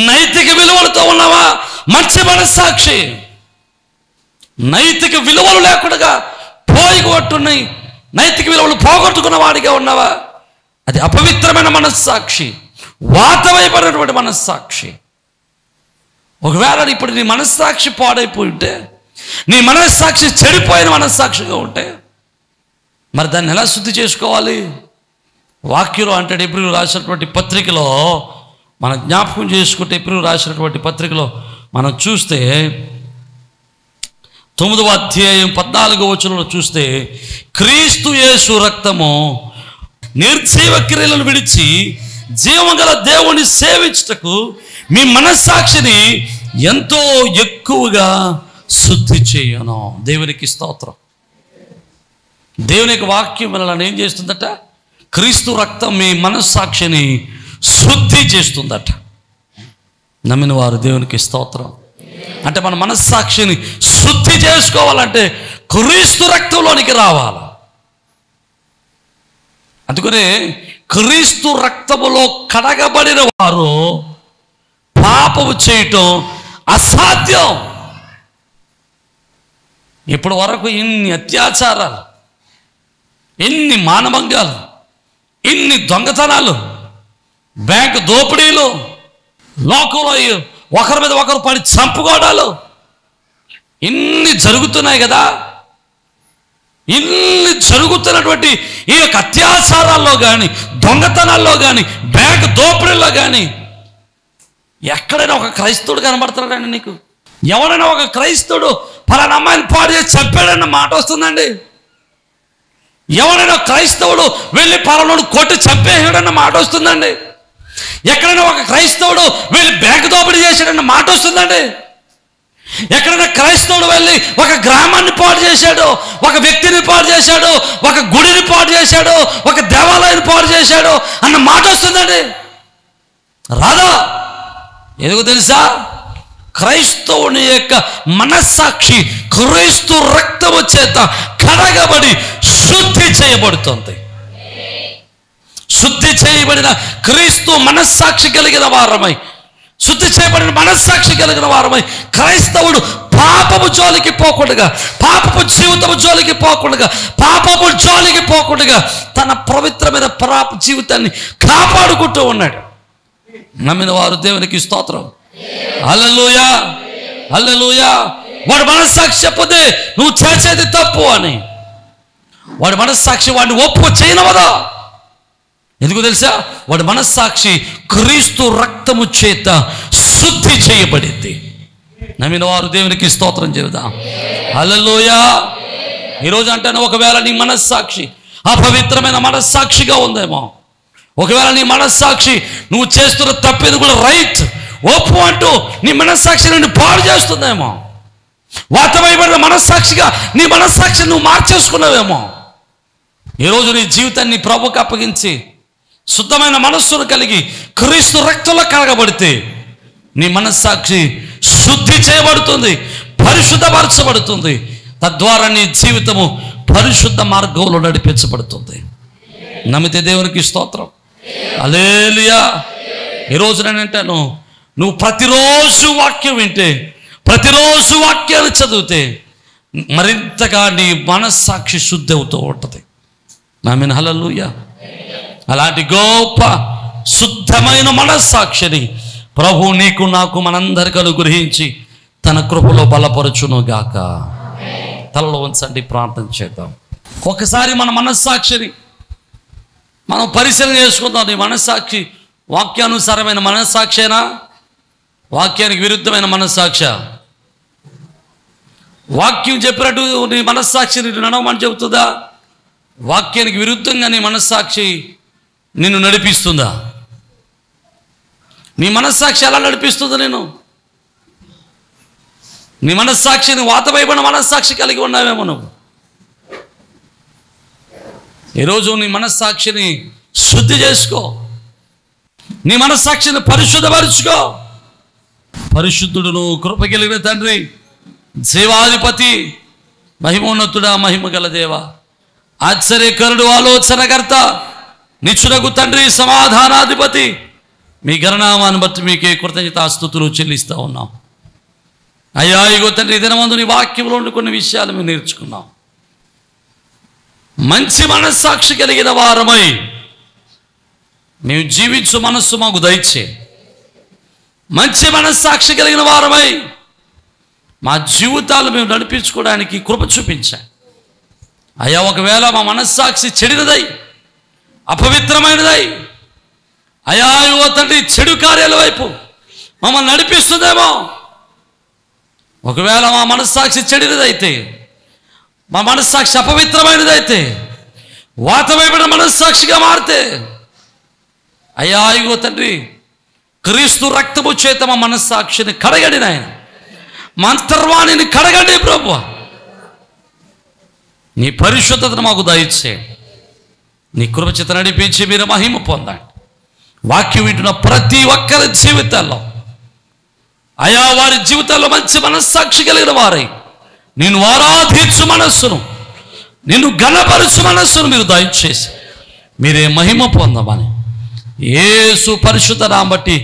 నైతిక విలువలతో ఉన్నవా? మంచి మనస్సాక్షి. నైతిక విలువలు లేకుండా పోయిగొట్టున్నాయి, నైతిక విలువలు పోగొట్టుకున్న వాడిగా ఉన్నావా? అది అపవిత్రమైన మనస్సాక్షి, వాతమైపోయినటువంటి మనస్సాక్షి. ఒకవేళ ఇప్పుడు నీ మనస్సాక్షి పాడైపోయి ఉంటే, నీ మనస్సాక్షి చెడిపోయిన మనస్సాక్షిగా ఉంటే, మరి దాన్ని ఎలా శుద్ధి చేసుకోవాలి? వాక్యంలో అంటే ఎబ్రీయులకు రాసినటువంటి పత్రికలో మనం జ్ఞాపకం చేసుకుంటే, ఎబ్రీయులకు రాసినటువంటి పత్రికలో మనం చూస్తే 9వ అధ్యాయం 14వ వచనంలో చూస్తే, క్రీస్తు యేసు రక్తము నిర్జీవ క్రియలను విడిచి జీవగల దేవుని సేవించుటకు మీ మనస్సాక్షిని ఎంతో ఎక్కువగా శుద్ధి చేయను. దేవునికి స్తోత్రం. దేవుని యొక్క వాక్యం మనల్ని ఏం చేస్తుందట? క్రీస్తు రక్తం మీ మనస్సాక్షిని శుద్ధి చేస్తుందట. నమ్మిన వారు దేవునికి స్తోత్రం. అంటే మన మనస్సాక్షిని శుద్ధి చేసుకోవాలంటే క్రీస్తు రక్తంలోనికి రావాలి. అందుకనే క్రీస్తు రక్తములో కడగబడిన వారు పాపము చేయటం అసాధ్యం. ఇప్పటి వరకు ఇన్ని అత్యాచారాలు, ఇన్ని మానభంగాలు, ఇన్ని దొంగతనాలు, బ్యాంకు దోపిడీలు, లోకంలో ఒకరి మీద ఒకరు పడి చంపుకోవడాలు ఇన్ని జరుగుతున్నాయి కదా. ఇన్ని జరుగుతున్నటువంటి ఈ యొక్క అత్యాచారాల్లో కానీ, దొంగతనాల్లో కానీ, బ్యాంకు దోపిడీల్లో కానీ ఎక్కడైనా ఒక క్రైస్తవుడు కనబడుతున్నాడండి నీకు? ఎవరైనా ఒక క్రైస్తవుడు ఫలానా అమ్మాయిని పాడు చేసి చంపాడన్న మాట వస్తుందండి? ఎవరైనా క్రైస్తవుడు వెళ్ళి పలానోడు కొట్టి చంపేసాడన్న మాట వస్తుందండి? ఎక్కడైనా ఒక క్రైస్తవుడు వెళ్ళి బ్యాంకు దోపిడీ చేశాడన్న మాట వస్తుందండి? ఎక్కడైనా క్రైస్తవుడు వెళ్ళి ఒక గ్రామాన్ని పాడు చేశాడు, ఒక వ్యక్తిని పాడు చేశాడు, ఒక గుడిని పాడు చేశాడు, ఒక దేవాలయాన్ని పాడు చేశాడు అన్న మాట వస్తుందండి? రాదా? ఎందుకు తెలుసా? క్రైస్తవుని యొక్క మనస్సాక్షి క్రీస్తు రక్తము చేత కడగబడి శుద్ధి చేయబడుతుంది. శుద్ధి చేయబడిన క్రీస్తు మనస్సాక్షి కలిగిన వారమై, శుద్ధి చేయబడిన మనస్సాక్షి కలిగిన వారమై క్రైస్తవుడు పాపము జోలికి పోకుండా, పాపపు జీవితము జోలికి పోకుండా, పాపపు జోలికి పోకుండా తన పవిత్రమైన పాప జీవితాన్ని కాపాడుకుంటూ ఉన్నాడు. నమ్మిన వారు దేవునికి స్తోత్రం. హల్లెలూయా, హల్లెలూయా. వాడు మనస్సాక్షి చెప్పదే నువ్వు చేసేది తప్పు అని, వాడి మనస్సాక్షి వాడిని ఒప్పు చేయనవదా? ఎందుకు తెలుసా? వాడి మనస్సాక్షి క్రీస్తు రక్తము చేత శుద్ధి చేయబడింది. నమ్మిన వారు దేవునికి స్తోత్రం చెబుదాం. హల్లెలూయా. ఈరోజు అంటాను, ఒకవేళ నీ మనస్సాక్షి అపవిత్రమైన మనస్సాక్షిగా ఉందేమో, ఒకవేళ నీ మనస్సాక్షి నువ్వు చేస్తున్న తప్పేది కూడా రైట్ ఒప్పు అంటూ నీ మనస్సాక్షి నుండి పాడు చేస్తుందేమో, వాతమైబడిన మనస్సాక్షిగా నీ మనస్సాక్షిని నువ్వు మార్చేసుకున్నావేమో. ఈరోజు నీ జీవితాన్ని ప్రభువుకు అప్పగించి శుద్ధమైన మనస్సును కలిగి క్రీస్తు రక్తంలో కడగబడితే నీ మనస్సాక్షి శుద్ధి చేయబడుతుంది, పరిశుద్ధపరచబడుతుంది. తద్వారా నీ జీవితము పరిశుద్ధ మార్గంలో నడిపించబడుతుంది. నమ్మితే దేవునికి స్తోత్రం. హల్లెలూయా. ఈరోజు నేనంటాను, నువ్వు ప్రతిరోజు వాక్యం వింటే, ప్రతిరోజు వాక్యాలు చదివితే మరింతగా నీ మనస్సాక్షి శుద్ధి అవుతూ ఉంటుంది. ఆమేన్. హల్లెలూయా. అలాంటి గొప్ప శుద్ధమైన మనస్సాక్షిని ప్రభు నీకు నాకు మనందరికీ అనుగ్రహించి తన కృపలో బలపరచును గాక. తలలో ఉంచండి, ప్రార్థన చేద్దాం. ఒకసారి మన మనస్సాక్షిని మనం పరిశీలన చేసుకుందాం. నీ మనస్సాక్షి వాక్యానుసారమైన మనస్సాక్షేనా, వాక్యానికి విరుద్ధమైన మనస్సాక్ష? వాక్యం చెప్పినట్టు నీ మనస్సాక్షి నిన్ను నడవమని చెబుతుందా? వాక్యానికి విరుద్ధంగా నీ మనస్సాక్షి నిన్ను నడిపిస్తుందా? నీ మనస్సాక్షి ఎలా నడిపిస్తుందో? నీ మనస్సాక్షిని వాతమైపోయిన మనస్సాక్షి కలిగి ఉన్నావేమో నువ్వు. ఈరోజు నీ మనస్సాక్షిని శుద్ధి చేసుకో, నీ మనస్సాక్షిని పరిశుద్ధపరుచుకో. పరిశుద్ధుడును కృప కలిగిన తండ్రి, జీవాధిపతి, మహిమోన్నతుడా, మహిమ గల దేవ, ఆశ్చర్యకరుడు, ఆలోచనకర్త, నిచ్చునకు తండ్రి, సమాధానాధిపతి, మీ గణనామాన్ని బట్టి మీకే కృతజ్ఞతాస్తుతులు చెల్లిస్తూ ఉన్నాం. అయ్యా ఇగో తండ్రి, దినమందు నీ వాక్యంలో ఉండి కొన్ని విషయాలు మేము నేర్చుకున్నాం. మంచి మనస్సాక్షి కలిగిన వారమై మేము జీవించు మనస్సు మాకు దయచే. మంచి మనస్సాక్షి కలిగిన వారమై మా జీవితాలు మేము నడిపించుకోవడానికి కృప చూపించాం. అయ్యా ఒకవేళ మా మనస్సాక్షి చెడినదై, అపవిత్రమైనదై, అయ్యా ఇగో తండ్రి చెడు కార్యాల వైపు మమ్మల్ని నడిపిస్తుందేమో. ఒకవేళ మా మనస్సాక్షి చెడినదైతే, మా మనస్సాక్షి అపవిత్రమైనదైతే, వాతమైపోయిన మనస్సాక్షిగా మారితే, అయ్యా ఇగో తండ్రి క్రీస్తు రక్తము చేత మా మనస్సాక్షిని కడగండి నాయన, మా అంతర్వాణిని కడగండి ప్రభువా. నీ పరిశుద్ధతను మాకు దయచే, నీ కృప చేత నడిపించి మీరు మహిమ పొందండి. వాక్యం వింటున్న ప్రతి ఒక్కరి జీవితాల్లో అయా వారి జీవితాల్లో మంచి మనస్సాక్షి కలిగిన వారై నిన్ను ఆరాధించు మనస్సును, నిన్ను ఘనపరచు మనస్సును మీరు దయచేసి మీరే మహిమ పొందమని యేసు పరిశుద్ధ నామమును బట్టి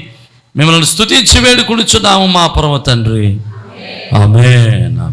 మిమ్మల్ని స్తుతించి వేడుకొనుచున్నాము మా పరమ తండ్రి. ఆమేన్.